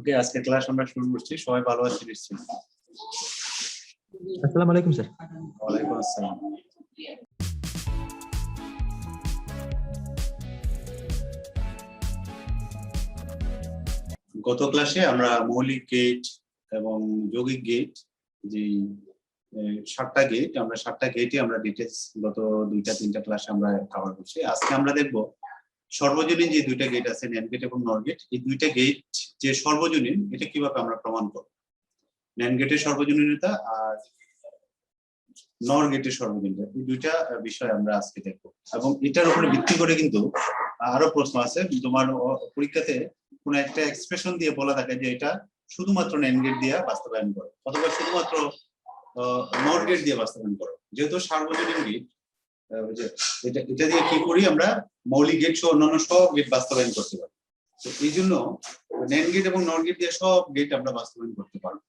ওকে, আজকে ক্লাস আমরা শুরু করছি। সবাই ভালো আছেন নিশ্চয়ই? আসসালামু আলাইকুম স্যার। ওয়ালাইকুম আসসালাম। গত ক্লাসে আমরা মৌলিক গেট এবং যৌগিক গেট, যে 7টা গেট, আমরা 7টা গেটই আমরা ডিটেইলস গত 2-3টা ক্লাসে আমরা কভার করছি। আজকে আমরা দেখব সর্বজনীন যে 2টা গেট আছে, ন্যান্ড গেট এবং নর গেট, এই 2টা গেট যে সর্বজনীন এটা কিভাবে আমরা প্রমাণ করব। ন্যান্ড গেটের সর্বজনীনতা আর নর গেটের সর্বজনীনতা, এই 2টা বিষয় আমরা আজকে দেখব। এবং এটার উপরে ভিত্তি করে কিন্তু আরো প্রশ্ন আছে। তোমার পরীক্ষাতে কোন একটা এক্সপ্রেশন দিয়ে বলা থাকে যে এটা শুধুমাত্র ন্যান্ড গেট দিয়ে বাস্তবায়ন করো অথবা শুধুমাত্র নর গেট দিয়ে বাস্তবায়ন করো। যেহেতু সার্বজনীন গেট, এটা দিয়ে কি করি আমরা, মৌলিক গেট সহ অন্যান্য সব গেট বাস্তবায়ন করতে পারি। তো এই জন্য ন্যান্ড গেট এবং নর গেট দিয়ে সব গেট আমরা বাস্তবায়ন করতে পারবো।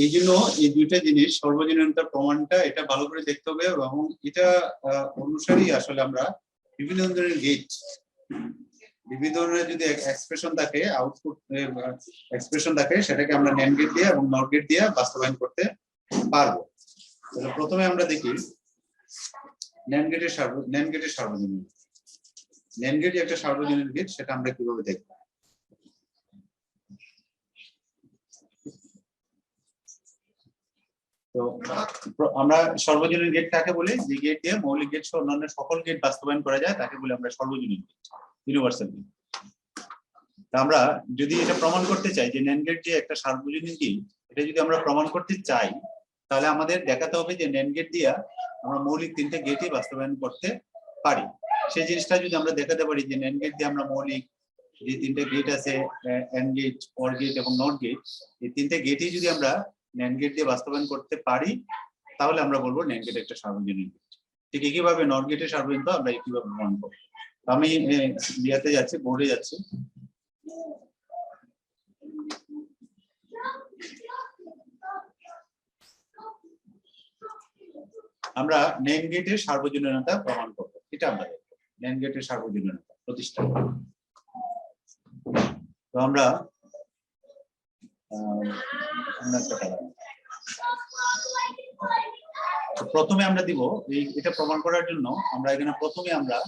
এই জন্য এই 2টা জিনিস, সর্বজনীনতার প্রমাণটা এটা ভালো করে দেখতে হবে এবং এটা অনুসারেই আসলে আমরা বিভিন্ন ধরনের গেট, বিভিন্ন ধরনের যদি এক্সপ্রেশন থাকে, আউটপুট এক্সপ্রেশন থাকে, সেটাকে আমরা ন্যান্ড গেট দিয়ে এবং নর গেট দিয়ে বাস্তবায়ন করতে পারবো। তাহলে প্রথমে আমরা দেখি ন্যান্ড গেটের সর্বজনীন। ন্যান্ড গেট একটা সর্বজনীন গেট, সেটা আমরা কিভাবে দেখব। তো আমরা সর্বজনীন গেট কাকে বলি? যে গেট দিয়ে মৌলিক গেট সহ অন্যান্য সকল গেট বাস্তবায়ন করা যায় তাকে বলি আমরা সর্বজনীন গেট, ইউনিভার্সাল গেট। আমরা যদি এটা প্রমাণ করতে চাই যে ন্যান্ড গেট যে একটা সার্বজনীন গেট, এটা যদি আমরা প্রমাণ করতে চাই তাহলে আমাদের দেখাতে হবে যে ন্যান্ড গেট দিয়ে আমরা মৌলিক 3টে গেটই বাস্তবায়ন করতে পারি। সেই জিনিসটা যদি আমরা দেখাতে পারি যে ন্যান্ড গেট দিয়ে আমরা মৌলিক যে 3টে গেট আছে, এন্ড গেট, অর গেট এবং নট গেট, এই 3টে গেটই যদি আমরা ন্যান্ড গেট দিয়ে বাস্তবায়ন করতে পারি তাহলে আমরা বলবো ন্যান্ড গেট একটা সার্বজনীন গেট। ঠিক একইভাবে নট গেটের সার্বজনীনতা আমরা কিভাবে প্রমাণ করব। আমি ইয়াতে যাচ্ছি, বোর্ডে যাচ্ছি। আমরা ন্যান্ড গেটের সার্বজনীনতা প্রমাণ করব, এটা আমরা দেখব। ন্যান্ড গেটের সার্বজনীনতা প্রতিষ্ঠা। তো আমরা প্রথমে আমরা দিব এটা প্রমাণ করার জন্য আমরা এখানে প্রথমে আমরা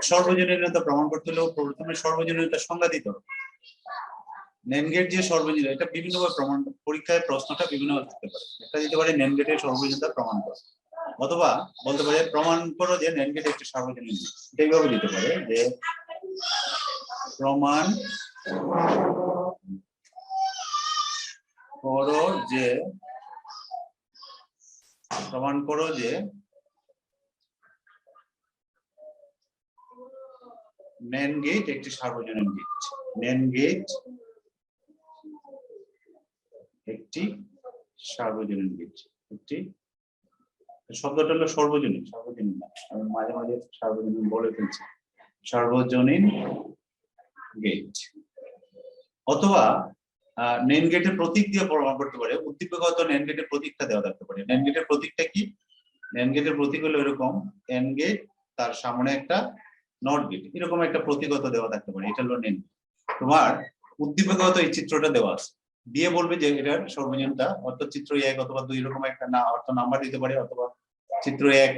সর্বজনীনতা প্রমাণ করতে হলেও প্রথমে সর্বজনীনতার সংজ্ঞা দিতে হবে। ন্যান্ড গেট যে সর্বজনীন, এটা বিভিন্নভাবে প্রমাণ, পরীক্ষায় প্রশ্নটা বিভিন্নভাবে থাকতে পারে। একটা দিতে পারে ন্যান্ড গেটের সর্বজনীনতা প্রমাণ করো, অথবা বলতে পারে প্রমাণ করো যে ন্যান্ড গেট একটা সার্বজনীন। এটা এইভাবে দিতে পারে যে প্রমাণ করো যে ন্যান্ড গেট একটি সার্বজনীন গেট। ন্যান্ড গেট একটি সার্বজনীন গেট। একটি শব্দটা হলো সর্বজনীন, সর্বজনীন না, আমি মাঝে মাঝে সার্বজনীন বলে ফেলছি। সর্বজনীন গেট। অথবা ন্যান্ড গেটের প্রতীক দিয়ে প্রমাণ করতে পারে। উদ্দীপকগত ন্যান্ড গেটের প্রতীকটা দেওয়া থাকতে পারে। ন্যান্ড গেটের প্রতীকটা কি? ন্যান্ড গেটের প্রতীক হলো এরকম, এন্ড গেট, তার সামনে একটা নট গেট, এরকম একটা প্রতীকগত দেওয়া থাকতে পারে। এটা হলো ন্যান্ড। তোমার উদ্দীপকগত এই চিত্রটা দেওয়া আছে, দিয়ে বলবে যে এটার সর্বজনীনতা, অর্থাৎ চিত্র 1 অথবা 2 এরকম একটা না অর্থ নাম্বার দিতে পারে, অথবা চিত্র 1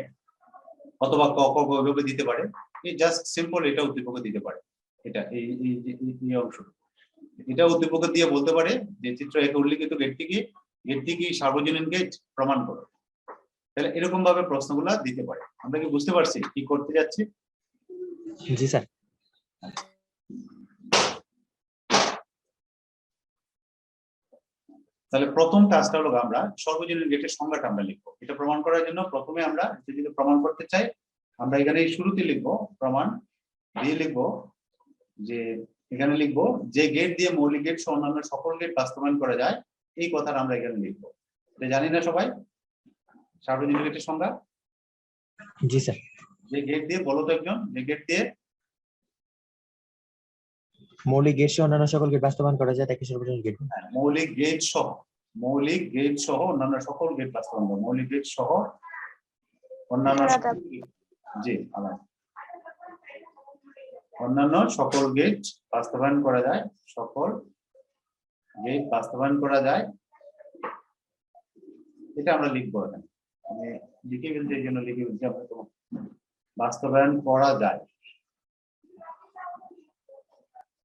অথবা ক ক এভাবে দিতে পারে। এই জাস্ট সিম্পল এটা উদ্দীপক দিতে পারে। এটা এই অংশ এটা উদ্দীপক দিয়ে বলতে পারে যে চিত্র 1 উল্লেখিত গেটটি কি সার্বজনীন গেট প্রমাণ করো। তাহলে এরকম ভাবে প্রশ্নগুলো দিতে পারে। আমরা কি বুঝতে পারছি কি করতে যাচ্ছি? জি স্যার। তাহলে প্রথম কাজটা হলো আমরা সর্বজনীন গেটের সংজ্ঞাটা আমরা লিখবো। এটা প্রমাণ করার জন্য প্রথমে আমরা যদি প্রমাণ করতে চাই, আমরা এখানে শুরুতে লিখবো প্রমাণ দিয়ে লিখবো যে এখানে লিখবো যে গেট দিয়ে মৌলিক গেট সহ অন্যান্য সকল গেট বাস্তবায়ন করা যায়, এই কথাটা আমরা এখানে লিখবো। এটা জানি না সবাই সার্বজনীন গেটের সংজ্ঞা? জি স্যার। যে গেট দিয়ে, বলো তো একজন, যে গেট দিয়ে মৌলিক গেট সহ অন্যান্য সকল গেট বাস্তবায়ন করা যায় তাকে সর্বজনীন গেট। মৌলিক গেট সহ অন্যান্য সকল গেট বাস্তবায়ন করা, মৌলিক গেট সহ অন্যান্য, জি অন্যান্য সকল গেট বাস্তবায়ন করা যায়, সকল গেট বাস্তবায়ন করা যায়, এটা আমরা লিখবো এখানে। আমি লিখে ফেলছি, এই জন্য লিখে ফেলছি। আমরা তো বাস্তবায়ন করা যায়,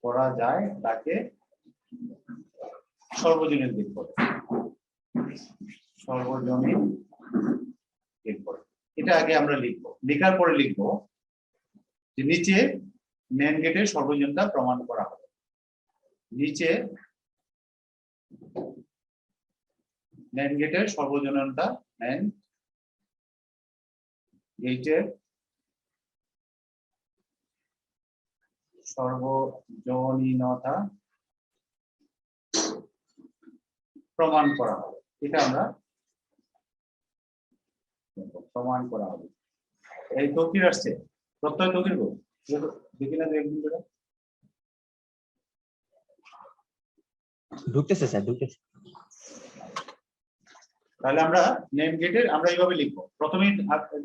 করা যায় তাকে সর্বজনীন গেট বলে, সর্বজনীন গেট বলে। এটা আগে আমরা লিখবো, লেখার পরে লিখবো যে নিচে মেন গেটের সর্বজনীনতা প্রমাণ করা হবে। নিচে মেন গেটের সর্বজনীনতা, মেন গেটের সর্বজনীনতা প্রমাণ করা হবে। এটা আমরা প্রমাণ করা হবে। এই তৌকির আসছে, প্রত্যয় তৌকির গো দেখি না একদিন ধরে ঢুকতেছে স্যার, ঢুকতেছে। তাহলে আমরা নেম গেটের আমরা এইভাবে লিখবো। প্রথমেই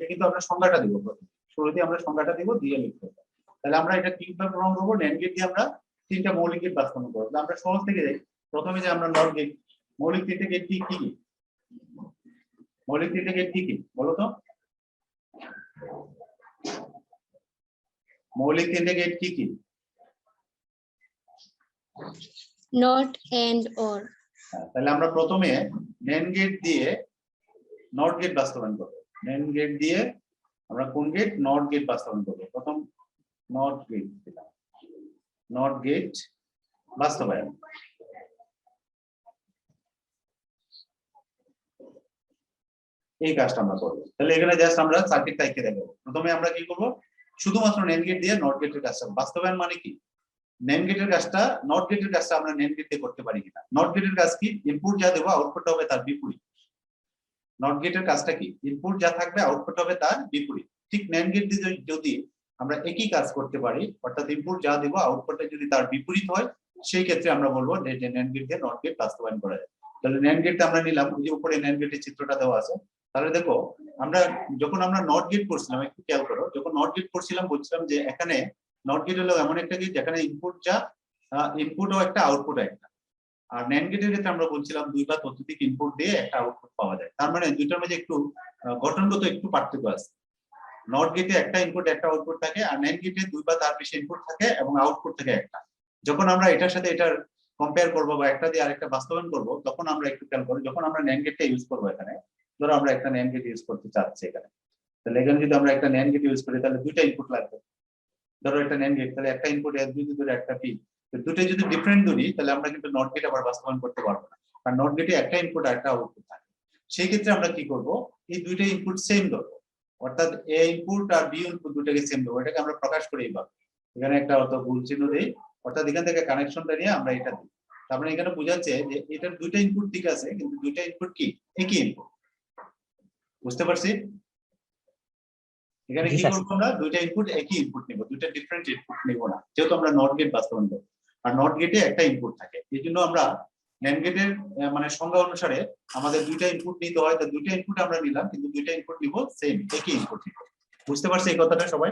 কিন্তু আমরা সংজ্ঞাটা দিব, শুরুতে আমরা সংজ্ঞাটা দিব, দিয়ে লিখবো। তাহলে আমরা এটা কিভাবে প্রমাণ করবো? নেম গেট দিয়ে আমরা তিনটা মৌলিক গেট বাস্তবায়ন করবো। আমরা সহজ থেকে যাই। প্রথমে যে আমরা নট গেট, মৌলিক তিনটে গেট কি কি? মৌলিক তিনটে গেট কি কি বলো তো? মৌলিক তিনটে গেট কি কি? not and or. তাহলে আমরা প্রথমে নেন গেট দিয়ে নট গেট বাস্তবায়ন করবো। নেন গেট দিয়ে আমরা কোন গেট? নট গেট বাস্তবায়ন করবো। প্রথম নট গেট দিলাম, নট গেট বাস্তবায়ন। এই কাজটা আমরা করবো। তাহলে এখানে জাস্ট আমরা সার্কিট টাইপকে দেখাবো। প্রথমে আমরা কি করবো? শুধুমাত্র নেন গেট দিয়ে নট গেটের কাজটা বাস্তবায়ন। মানে কি? নেন গেটের কাজটা, নট গেটের কাজটা আমরা নেন গেট দিয়ে করতে পারি কিনা? নট গেটের কাজ কি? ইনপুট যা দেবো আউটপুট হবে তার বিপরীত। নট গেটের কাজটা কি? ইনপুট যা থাকবে আউটপুট হবে তার বিপরীত। ঠিক নেন গেট দিয়ে যদি আমরা একই কাজ করতে পারি, অর্থাৎ ইনপুট যা দেবো আউটপুটে যদি তার বিপরীত হয়, সেই ক্ষেত্রে আমরা বলবো যে নেন গেট দিয়ে নট গেট বাস্তবায়ন করা যায়। তাহলে নেন গেটটা আমরা নিলাম, ওই যে উপরে নেন গেটের চিত্রটা দেওয়া আছে। তাহলে দেখো আমরা যখন আমরা নট গেট করছিলাম, একটু খেয়াল করো, যখন নট গেট করছিলাম বলছিলাম যে এখানে নট গেট হলো এমন একটা গেট যেখানে ইনপুট যা, ইনপুটও একটা আউটপুটও একটা। আর ন্যান্ড গেটের ক্ষেত্রে আমরা বলছিলাম দুই বা ততোধিক ইনপুট দিয়ে একটা আউটপুট পাওয়া যায়। তার মানে দুইটার মধ্যে একটু গঠনগত একটু পার্থক্য আছে। নট গেটে একটা ইনপুট একটা আউটপুট থাকে, আর ন্যান্ড গেটে দুই বা তার বেশি ইনপুট থাকে এবং আউটপুট থাকে একটা। যখন আমরা এটার সাথে এটার কম্পেয়ার করবো বা একটা দিয়ে আরেকটা বাস্তবায়ন করবো, তখন আমরা একটু খেয়াল করি, যখন আমরা ন্যান্ড গেটটা ইউজ করবো এখানে, ধরো আমরা একটা ন্যান্ড গেট ইউজ করতে চাচ্ছি এখানে, তাহলে এখানে যদি আমরা একটা ন্যান্ড গেট ইউজ করি তাহলে দুইটা ইনপুট লাগবে। ধরো একটা ন্যান্ড গেট, তাহলে একটা ইনপুট দুই ধরে একটা পি, দুটোই যদি ডিফারেন্ট ধরি তাহলে আমরা কিন্তু নট গেট আবার বাস্তবায়ন করতে পারবো না, কারণ নট গেটে একটা ইনপুট আর একটা আউটপুট থাকে। সেই ক্ষেত্রে আমরা কি করব? এই দুইটা ইনপুট সেম ধরবো, অর্থাৎ এ ইনপুট আর বি ইনপুট দুটাকে সেম ধরবো। এটাকে আমরা প্রকাশ করি এইভাবে, এখানে একটা অত ভুল চিহ্ন দেই, অর্থাৎ এখান থেকে কানেকশনটা নিয়ে আমরা এটা দিই। তারপরে এখানে বোঝাচ্ছে যে এটার দুইটা ইনপুট ঠিক আছে, কিন্তু দুইটা ইনপুট কি একই ইনপুট। বুঝতে পারছি? এখানে কি করবো? আমরা দুইটা ইনপুট একই ইনপুট নিব, দুইটা ডিফারেন্ট ইনপুট নিব না, যেহেতু আমরা নট গেট বাস্তবায়ন করব। আর নট গেটে একটা ইনপুট থাকে, এই জন্য আমরা ন্যান্ড গেটের মানে সংজ্ঞা অনুসারে আমাদের দুইটা ইনপুট নিতে হয়। তো দুইটা ইনপুট আমরা নিলাম, কিন্তু দুইটা ইনপুট নিব সেম, একই ইনপুট নিব। বুঝতে পারছি এই কথাটা সবাই?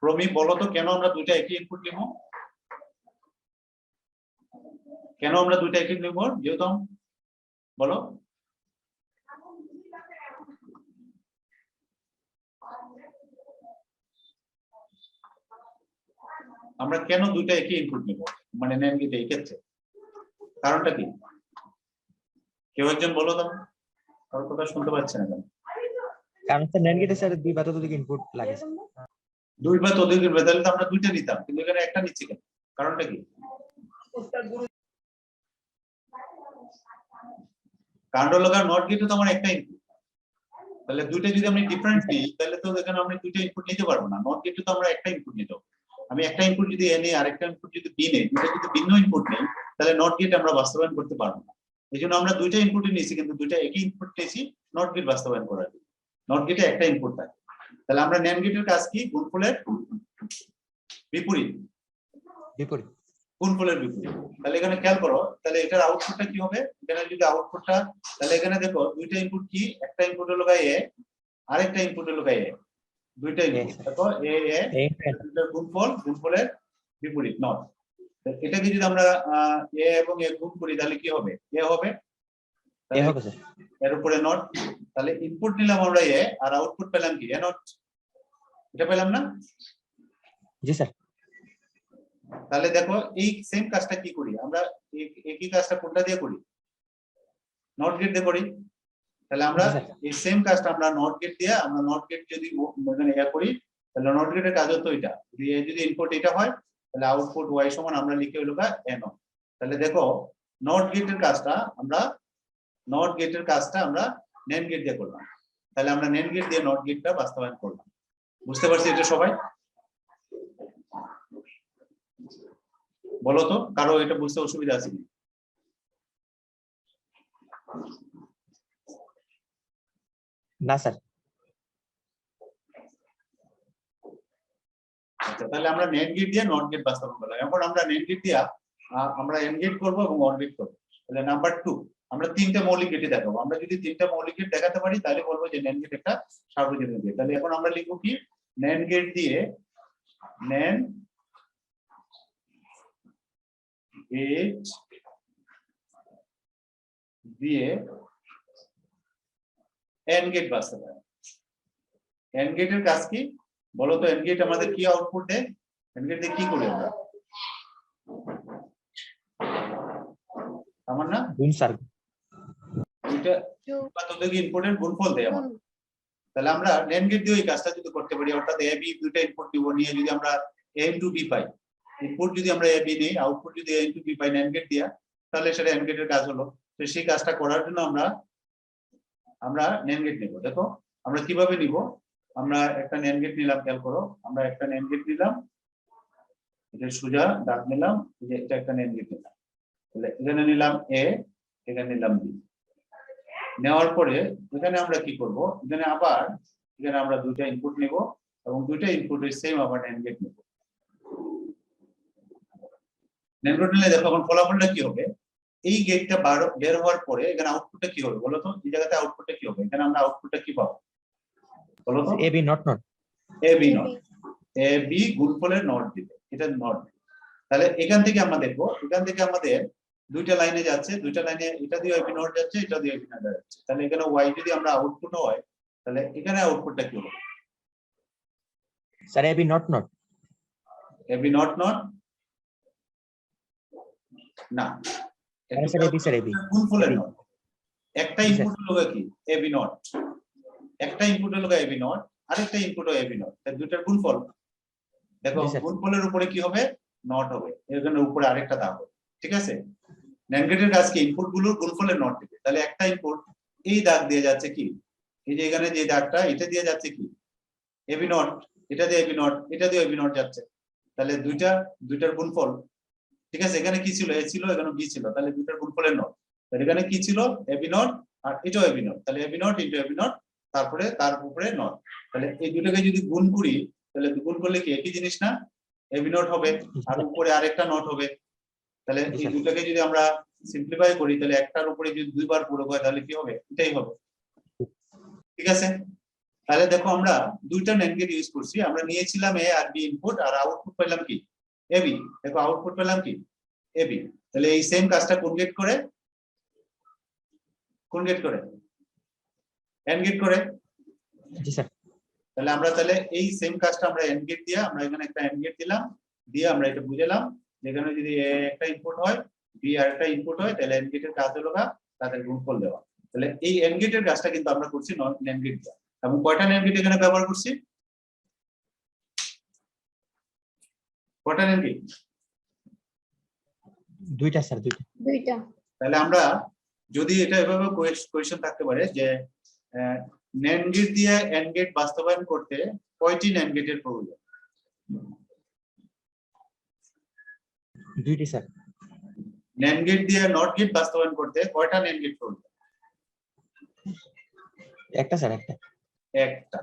প্রমি বলো তো কেন আমরা দুইটা একই ইনপুট নিব? কেন আমরা দুইটা একই নিব? যেহেতু বলো। আমরা কেন দুইটা একই ইনপুট নিব মানে ন্যান্ড গেটে এই ক্ষেত্রে? কারণটা কি? কেউ একজন বলো তো, কারোর কথা শুনতে পাচ্ছি না কেন? কারণ স্যার ন্যান্ড গেটে স্যার দুই বা ততোধিক ইনপুট লাগে। দুই বা ততোধিক ইনপুট, তাহলে তো আমরা দুইটা নিতাম, কিন্তু এখানে একটা নিচ্ছি কেন? কারণটা কি? কারণ হলো নট গেটে তো আমার একটা ইনপুট, তাহলে দুইটা যদি আমি ডিফারেন্ট নিই তাহলে তো এখানে আমরা দুইটা ইনপুট নিতে পারবো না। নট গেটে তো আমরা একটা ইনপুট নিতে হবে। আমি একটা ইনপুট যদি এ নেই, আরেকটা ইনপুট যদি বি নেই, দুইটা যদি ভিন্ন ইনপুট নেই, তাহলে নট গেট আমরা বাস্তবায়ন করতে পারবো না। এই জন্য আমরা দুইটা ইনপুটই নিয়েছি, কিন্তু দুইটা একই ইনপুট নিয়েছি নট গেট বাস্তবায়ন করার জন্য। নট গেটে একটা ইনপুট থাকে। তাহলে আমরা ন্যান্ড গেটের কাজ কি? গুণফলের বিপরীত। বিপরীত। গুণফলের বিপরীত। তাহলে এখানে খেয়াল করো, তাহলে এটার আউটপুটটা কি হবে? এখানে যদি আউটপুটটা, তাহলে এখানে দেখো দুইটা ইনপুট কি, একটা ইনপুট হলো এ, আরেকটা ইনপুট হলো এ, দুইটা ইনপুট দেখো এ এ, দুইটার গুণফল, গুণফলের বিপরীত নট। এটাকে যদি আমরা এ এবং এ গুণ করি তাহলে কি হবে? এ হবে, এ হবে স্যার। এর উপরে নট। তাহলে ইনপুট নিলাম আমরা এ, আর আউটপুট পেলাম কি? এ নট। এটা পেলাম না? জি স্যার। তাহলে দেখো এই সেম কাজটা কি করি আমরা, একই কাজটা কোনটা দিয়ে করি? নট গেট দিয়ে করি। তাহলে আমরা জি, স্যার। এই সেম কাজটা আমরা নট গেট দিয়ে, আমরা নট গেট যদি মানে ইয়া করি, তাহলে নট গেটের কাজ হতো এটা, যদি ইনপুট এটা হয় তাহলে আউটপুট ওয়াই সমান আমরা লিখে হলো এন। তাহলে দেখো নট গেটের কাজটা আমরা, নট গেটের কাজটা আমরা নেন গেট দিয়ে করলাম। তাহলে আমরা নেন গেট দিয়ে নট গেটটা বাস্তবায়ন করলাম। বুঝতে পারছি এটা সবাই? বলো তো কারো এটা বুঝতে অসুবিধা আছে কি? না স্যার। আচ্ছা, তাহলে আমরা নেট গেট দিয়ে নট গেট বাস্তবায়ন করলাম। এখন আমরা নেট গেট দিয়ে আমরা এন্ড গেট করবো এবং অর গেট করবো। তাহলে নাম্বার 2 আমরা তিনটা মৌলিক গেটই দেখাবো। আমরা যদি তিনটা মৌলিক গেট দেখাতে পারি তাহলে বলবো যে NAND গেট একটা সার্বজনীন গেট। তাহলে এখন আমরা লিখবো কি, NAND গেট দিয়ে, NAND গেট দিয়ে AND গেট বাস্তবায়ন। AND গেটের কাজ কি বলো তো? AND গেট আমাদের কি আউটপুট দেয়? AND গেট দিয়ে কি করি আমরা? আমার না গুণ স্যার। এটা তোদের ইনপুটের গুণফল দেয় আমার। তাহলে আমরা NAND গেট দিয়ে এই কাজটা যদি করতে পারি, অর্থাৎ a b দুইটা ইনপুট দিব, নিয়ে যদি আমরা a * b পাই, ইনপুট যদি আমরা a b নেই, আউটপুট যদি a * b পাই NAND গেট দিয়া, তাহলে সেটা AND গেটের কাজ হলো। তো সেই কাজটা করার জন্য আমরা NAND গেট নেব। দেখো আমরা কিভাবে নিব, আমরা একটা NAND গেট নিলাম, খেয়াল করো, আমরা একটা NAND গেট নিলাম, এটা সোজা দাগ নিলাম, যে এটা একটা NAND গেট নিলাম। তাহলে এখানে নিলাম a, এখানে নিলাম b। নেওয়ার পরে এখানে আমরা কি করব, এখানে আবার এখানে আমরা দুইটা ইনপুট নেব এবং দুইটা ইনপুটের সেম আবার NAND গেট নেব। NAND গেট নিলে দেখো এখন ফলাফলটা কি হবে, এই গেটটা বের হওয়ার পরে এখানে আউটপুটটা কি হবে বলো তো? এই জায়গাতে আউটপুটটা কি হবে? এখানে আমরা আউটপুটটা কি পাবো বলো তো? ab not not. ab not, ab গুণফলের নট দিবে, এটা নট। তাহলে এখান থেকে আমরা দেখবো, এখান থেকে আমাদের দুইটা লাইনে যাচ্ছে, দুইটা লাইনে এটা দিয়ে ab নট যাচ্ছে, এটা দিয়ে ab নট যাচ্ছে। তাহলে এখানে y যদি আমরা আউটপুট হয়, তাহলে এখানে আউটপুটটা কি হবে sir ab not not. ab not not না, স্যার ab স্যার ab গুণফলের নট। একটা জি, স্যার। ইনপুট হলো কি ab নট, একটা ইনপুট হলো ab নট, আরেকটা ইনপুট হলো ab নট, তাই দুইটার গুণফল। দেখো জি, স্যার। গুণফলের উপরে কি হবে? নট হবে, এখানে উপরে আরেকটা দাগ হবে। ঠিক আছে? NAND গেটের কাজ কি, ইনপুট গুলোর গুণফলের নট দিবে। তাহলে একটা ইনপুট এই দাগ দিয়ে যাচ্ছে কি, এই যে এখানে যে দাগটা, এটা দিয়ে যাচ্ছে কি ab নট, এটা দিয়ে ab নট, এটা দিয়ে ab নট যাচ্ছে। তাহলে দুইটার গুণফল। ঠিক আছে? এখানে কি ছিল? a ছিল, এখানে b ছিল, তাহলে দুইটার গুণফলের নট। তাহলে এখানে কি ছিল? ab নট, আর এটাও ab নট, তাহলে ab নট * ab নট, তারপরে তার উপরে নট। তাহলে এই দুটোকে যদি গুণ করি, তাহলে গুণ করলে কি একই জিনিস না? ab নট হবে আর উপরে আরেকটা নট হবে। তাহলে এই দুটোকে যদি আমরা সিম্পলিফাই করি, তাহলে একটার উপরে যদি দুইবার পূরক হয় তাহলে কি হবে? এটাই হবে। ঠিক আছে? তাহলে দেখো আমরা দুইটা NAND গেট ইউজ করছি, আমরা নিয়েছিলাম a আর b ইনপুট, আর আউটপুট পেলাম কি ab। দেখো আউটপুট পেলাম কি ab। তাহলে এই সেম কাজটা কোন গেট করে? কোন গেট করে? AND গেট করে। জি স্যার। তাহলে আমরা এই সেম কাজটা আমরা AND গেট দিয়ে, আমরা এখানে একটা AND গেট দিলাম, দিয়ে আমরা এটা বুঝালাম যেখানে যদি a একটা ইনপুট হয়, b আর একটা ইনপুট হয়, তাহলে AND গেটের কাজ হলো তাদের গুণফল দেওয়া। তাহলে এই AND গেটের কাজটা কিন্তু আমরা করছি NAND গেট দিয়ে। এবং কয়টা NAND গেট এখানে ব্যবহার করছি? কয়টা NAND গেট? দুইটা স্যার, দুইটা। তাহলে আমরা যদি এটা এভাবে কোয়েশ্চন থাকতে পারে যে NAND গেট দিয়ে AND গেট বাস্তবায়ন করতে কয়টি NAND গেটের প্রয়োজন? দুইটি স্যার। NAND গেট দিয়ে NOT গেট বাস্তবায়ন করতে কয়টা NAND গেট প্রয়োজন? একটা স্যার, একটা।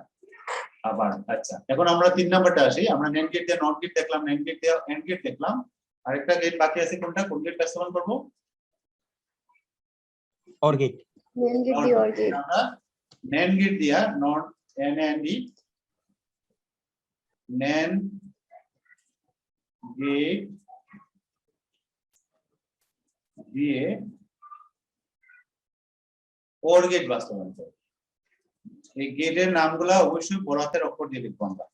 আবার আচ্ছা, এখন আমরা 3 নাম্বারটা আসি। আমরা NAND গেট দিয়ে NOT গেট দেখলাম, NAND গেট দিয়ে AND গেট দেখলাম, আরেকটা গেট বাকি আছে কোনটা, কোন গেট বাস্তবায়ন করব? OR gate. NAND gate the OR gate. আমরা NAND গেট দিয়া নট NAND NAND গেট দিয়ে OR গেট বাস্তবায়ন করব। এই গেটের নামগুলা অবশ্যই বড় হাতের অক্ষর দিয়ে লিখবো আমরা।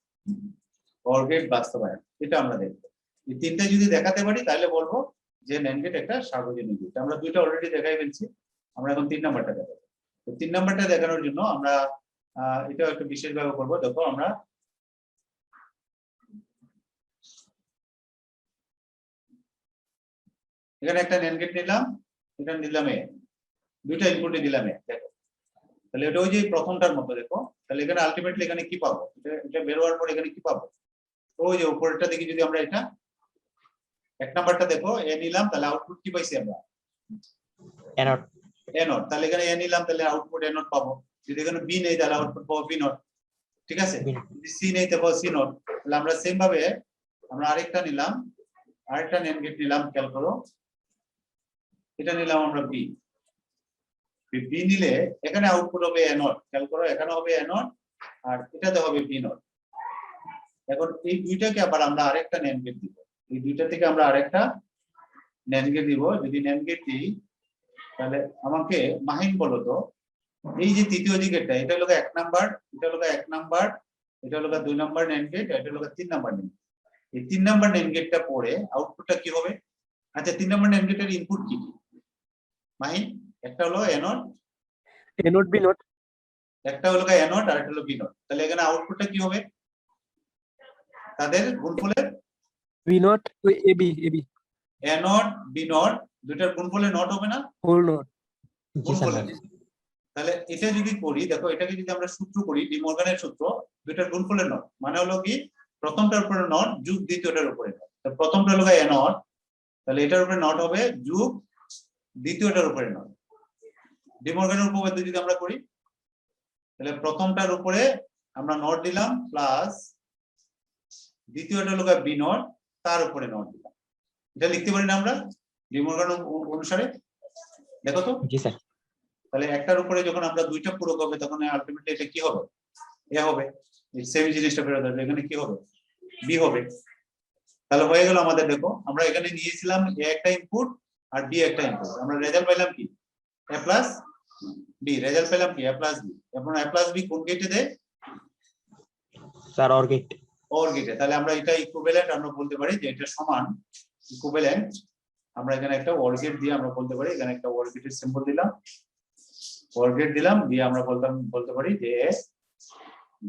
OR গেট বাস্তবায়ন, এটা আমরা দেখবো। এই তিনটা যদি দেখাতে পারি তাহলে বলবো যে NAND গেট একটা সার্বজনীন গেট। আমরা দুইটা অলরেডি দেখাই ফেলছি, আমরা এখন 3 নাম্বারটা দেখাবো। তো 3 নাম্বারটা দেখানোর জন্য আমরা এটাও একটু বিশেষভাবে করবো। দেখো আমরা এখানে একটা NAND গেট নিলাম, এটা নিলাম এ, দুইটা ইনপুটে দিলাম এ। দেখো তাহলে এটা ওই যে প্রথমটার মতো। দেখো তাহলে এখানে আলটিমেটলি এখানে কি পাবো, এটা বের হওয়ার পর এখানে কি পাবো, ওই যে উপরেরটা দেখি যদি আমরা এটা 1 নাম্বারটা দেখো এ নিলাম, তাহলে আউটপুট কি পাইছি আমরা? ANOT. A0। তাহলে এখানে এ নিলাম, তাহলে আউটপুট A0 পাবো। যদি এখানে বি নেই তাহলে আউটপুট পাবো B0। ঠিক আছে, যদি সি নেই তাহলে C0। তাহলে আমরা সেম ভাবে আমরা আরেকটা নিলাম, আরেকটা NAND গেট নিলাম, খেয়াল করো এটা নিলাম আমরা বি। বি নিলে এখানে আউটপুট হবে A0, খেয়াল করো এখানে হবে A0 আর এটাতে হবে B0। এখন এই দুইটাকে আবার আমরা আরেকটা NAND গেট দিব, এই দুইটা থেকে আমরা আরেকটা NAND গেট দিব। যদি NAND গেট দিই তাহলে আমাকে মাহিন বলো তো, এই যে তৃতীয় যে গেটটা, এটা হলো 1 নাম্বার, এটা হলো 1 নাম্বার, এটা হলো 2 নাম্বার NAND গেট, এটা হলো 3 নাম্বার NAND গেট। এই 3 নাম্বার NAND গেটটা পড়ে আউটপুটটা কি হবে? আচ্ছা 3 নাম্বার NAND গেটের ইনপুট কি কি মাহিন? একটা হলো A0, A0 B0, একটা হলো A0 আর একটা হলো B0। তাহলে এখানে আউটপুটটা কি হবে? তাদের গুণফলের B0 AB A0 B0 দুইটার গুণফলে নট হবে না? whole node. জি স্যার। গুণফলে। তাহলে এটা যদি করি, দেখো এটাকে যদি আমরা সূত্র করি, ডি মর্গানের সূত্র, দুইটার গুণফলের নট মানে হলো কি প্রথমটার উপরে নট যোগ দ্বিতীয়টার উপরে নট। তো প্রথমটা হলো A0, তাহলে এটার উপরে নট হবে যোগ দ্বিতীয়টার উপরে নট। ডি মর্গানের উপপাদ্য যদি আমরা করি তাহলে প্রথমটার উপরে আমরা নট দিলাম প্লাস দ্বিতীয়টা হলো B0 তার উপরে নট দিলাম। এটা লিখতে পারি না আমরা ডি মর্গান অনুসারে? দেখো তো। জি স্যার। তাহলে একটার উপরে যখন আমরা দুইটা পূরক হবে তখন আলটিমেটলি এটা কি হবে? এ হবে। এই সেম জিনিসটা ফেরত আসবে, এখানে কি হবে? বি হবে। তাহলে হয়ে গেল আমাদের। দেখো আমরা এখানে নিয়েছিলাম এ একটা ইনপুট আর বি একটা ইনপুট, আমরা রেজাল্ট পেলাম কি? এ প্লাস বি। রেজাল্ট পেলাম কি? এ প্লাস বি। এখন এ প্লাস বি কোন গেটে দেয়? Sir OR gate. OR গেটে। তাহলে আমরা এটা ইকুইভ্যালেন্ট আমরা বলতে পারি যে এটা সমান ইকুইভ্যালেন্ট। আমরা এখানে একটা OR গেট দিয়ে আমরা বলতে পারি, এখানে একটা OR গেটের সিম্বল দিলাম, OR গেট দিলাম দিয়ে আমরা বলতে পারি যে এ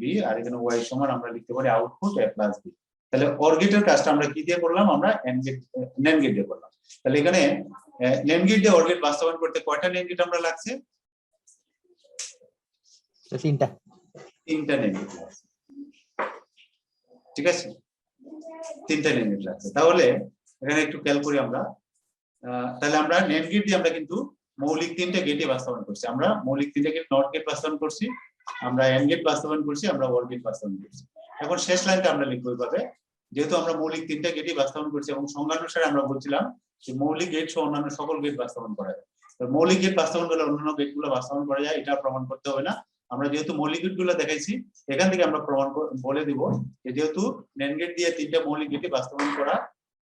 বি আর এখানে ওয়াই সমান আমরা লিখতে পারি আউটপুট এ প্লাস বি। তাহলে OR গেটের কাজটা আমরা কি দিয়ে করলাম? আমরা NAND গেট দিয়ে করলাম। তাহলে এখানে NAND গেট দিয়ে OR গেট বাস্তবায়ন করতে কয়টা NAND গেট আমরা লাগছে? তিনটা NAND গেট লাগছে। ঠিক আছে, 3টা NAND গেট লাগছে। তাহলে এখানে একটু খেয়াল করি আমরা। তাহলে আমরা NAND গেট দিয়ে আমরা কিন্তু মৌলিক 3টে গেটই বাস্তবায়ন করছি। আমরা মৌলিক 3টে গেট নট গেট বাস্তবায়ন করছি, আমরা AND গেট বাস্তবায়ন করছি, আমরা OR গেট বাস্তবায়ন করছি। এখন শেষ লাইনটা আমরা লিখব এইভাবে, যেহেতু আমরা মৌলিক 3টে গেটই বাস্তবায়ন করছি এবং সংজ্ঞানুসারে আমরা বলছিলাম যে মৌলিক গেট সহ অন্যান্য সকল গেট বাস্তবায়ন করা যায়। তো মৌলিক গেট বাস্তবায়ন করলে অন্যান্য গেটগুলো বাস্তবায়ন করা যায়, এটা প্রমাণ করতে হবে না। আমরা যেহেতু মৌলিক গেটগুলো দেখাইছি এখান থেকে আমরা প্রমাণ বলে দিব যে যেহেতু NAND গেট দিয়ে 3টে মৌলিক গেটই বাস্তবায়ন করা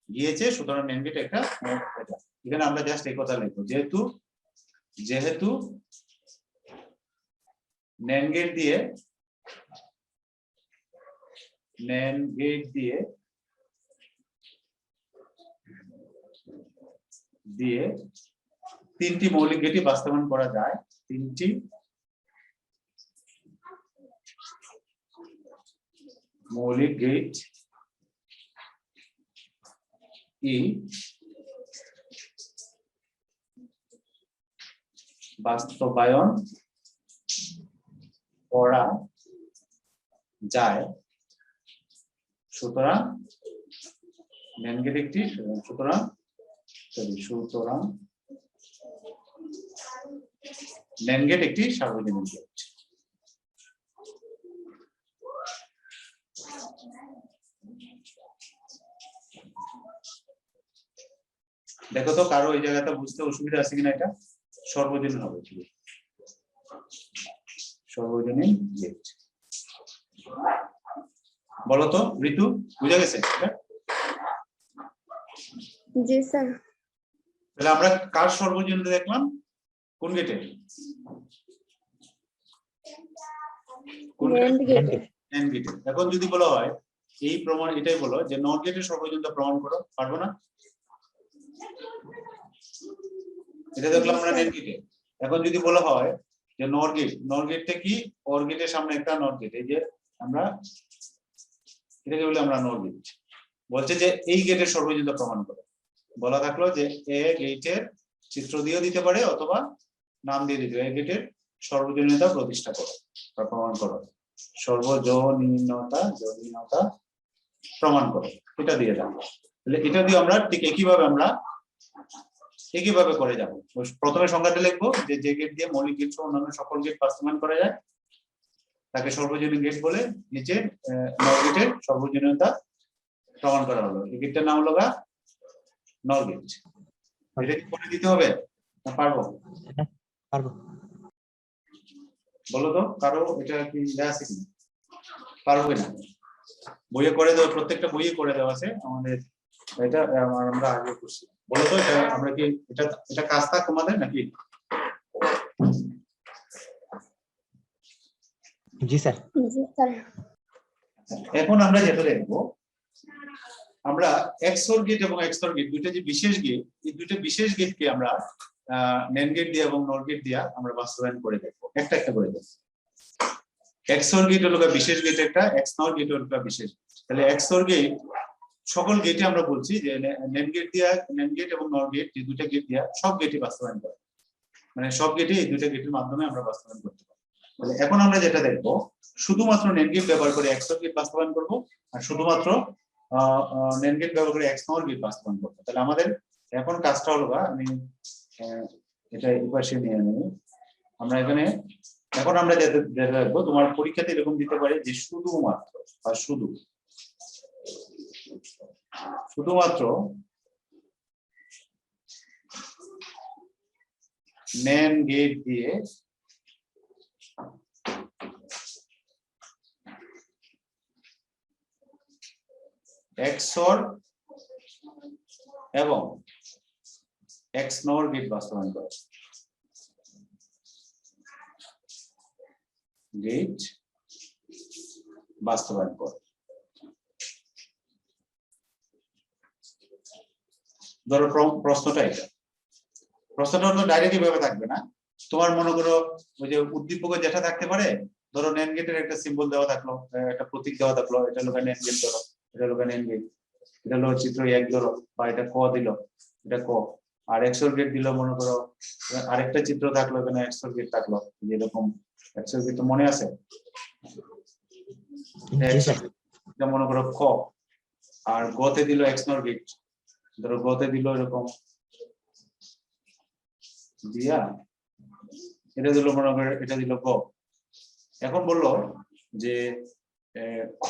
গিয়েছে, সুতরাং NAND গেট একটা এটা। এখানে আমরা জাস্ট এই কথা লিখব, যেহেতু NAND গেট দিয়ে 3টি মৌলিক গেটই বাস্তবায়ন করা যায়, 3টি মৌলিক গেট বাস্তবায়ন করা যায়, সুতরাং NAND গেট একটি সুতরাং NAND গেট একটি সার্বজনীন গেট। দেখো তো কারো এই জায়গাটা বুঝতে অসুবিধা আছে কিনা, এটা সর্বজনীন হবে, সর্বজনীন গেট। বলো তো ঋতু, বুঝা গেছে এটা? জি স্যার। তাহলে আমরা কার সর্বজনীন দেখলাম, কোন গেটে? কোন NAND gate এর। NAND গেটে। এখন যদি বলা হয় এই প্রমাণ, এটাই বলো যে নট গেটের সর্বজনীনতা প্রমাণ করো, পারবো না? এটা দেখলাম আমরা NAND গেটে। এখন যদি বলা হয় যে নট গেট, নট গেটটা কি? OR গেটের সামনে একটা নট গেট, এই যে আমরা এটাকে বলি আমরা নট গেট। বলছে যে এই গেটের সর্বজনীনতা প্রমাণ করো। বলা থাকলো যে এ গেটের চিত্র দিয়েও দিতে পারে অথবা নাম দিয়ে দিতে পারে, এই গেটের সর্বজনীনতা প্রতিষ্ঠা করো বা প্রমাণ করো, সর্বজনীনতা প্রমাণ করো, এটা দিয়ে দাও। তাহলে এটা দিয়ে আমরা ঠিক একইভাবে করে যাব। প্রথমে সংজ্ঞাটা লিখবো যে যে গেট দিয়ে মৌলিক গেট সহ অন্যান্য সকল গেট বাস্তবায়ন করা যায় তাকে সর্বজনীন গেট বলে। নিচে নর গেটের সর্বজনীনতা প্রমাণ করা হলো, এই গেটটার নাম হলো নর গেট। এটা কি করে দিতে হবে না পারবো? পারবো। বলো তো কারো এটা কি আছে কিনা, পারবো কিনা? বইয়ে করে দেওয়া, প্রত্যেকটা বইয়ে করে দেওয়া আছে আমাদের, এটা আমরা আগে করছি। বলো তো এটা আমরা কি এটা কাজটা তোমাদের নাকি? জি স্যার। জি স্যার। এখন আমরা যেটা দেখবো, আমরা XOR গেট এবং XOR গেট দুইটা যে বিশেষ গেট, এই দুইটা বিশেষ গেটকে আমরা NAND গেট দিয়ে এবং NOR গেট দিয়ে আমরা বাস্তবায়ন করে দেখবো, একটা একটা করে দেখবো। XOR গেট হলো বিশেষ গেট একটা, XNOR গেট হলো বিশেষ। তাহলে XOR গেট সকল গেটে আমরা বলছি যে NAND গেট দিয়া, NAND গেট এবং NOR গেট যে দুইটা গেট দিয়া সব গেটে বাস্তবায়ন করে, মানে সব গেটে এই দুইটা গেটের মাধ্যমে আমরা বাস্তবায়ন করতে পারি। তাহলে এখন আমরা যেটা দেখবো, শুধুমাত্র NAND গেট ব্যবহার করে XOR গেট বাস্তবায়ন করব, আর শুধুমাত্র NAND গেট ব্যবহার করে XNOR গেট বাস্তবায়ন করব। তাহলে আমাদের এখন কাজটা হলো, আমি এটা এপাশে নিয়ে নেব। আমরা এখানে এখন আমরা যেটা দেখবো, তোমার পরীক্ষাতে এরকম দিতে পারে যে শুধুমাত্র বা শুধুমাত্র NAND গেট দিয়ে XOR এবং XNOR গেট বাস্তবায়ন করে, গেট বাস্তবায়ন করে। ধরো প্রশ্নটা এটা, প্রশ্নটা তো ডাইরেক্ট ভাবে থাকবে না, তোমার মনে করো ওই যে উদ্দীপকে যেটা থাকতে পারে, ধরো NAND গেটের একটা সিম্বল দেওয়া থাকলো, একটা প্রতীক দেওয়া থাকলো, এটা হলো NAND গেট, ধরো এটা হলো NAND গেট, এটা হলো চিত্র 1 ধরো, বা এটা ক দিল, এটা ক। আর XOR গেট দিল, মনে করো আরেকটা চিত্র থাকলো, এখানে XOR গেট থাকলো, যেরকম XOR গেট তো মনে আছে, এটা মনে করো ক। আর গতে দিল XNOR গেট, ধরো গতে দিল এরকম দিয়া, এটা দিল মনে করো, এটা দিল গ। এখন বললো যে খ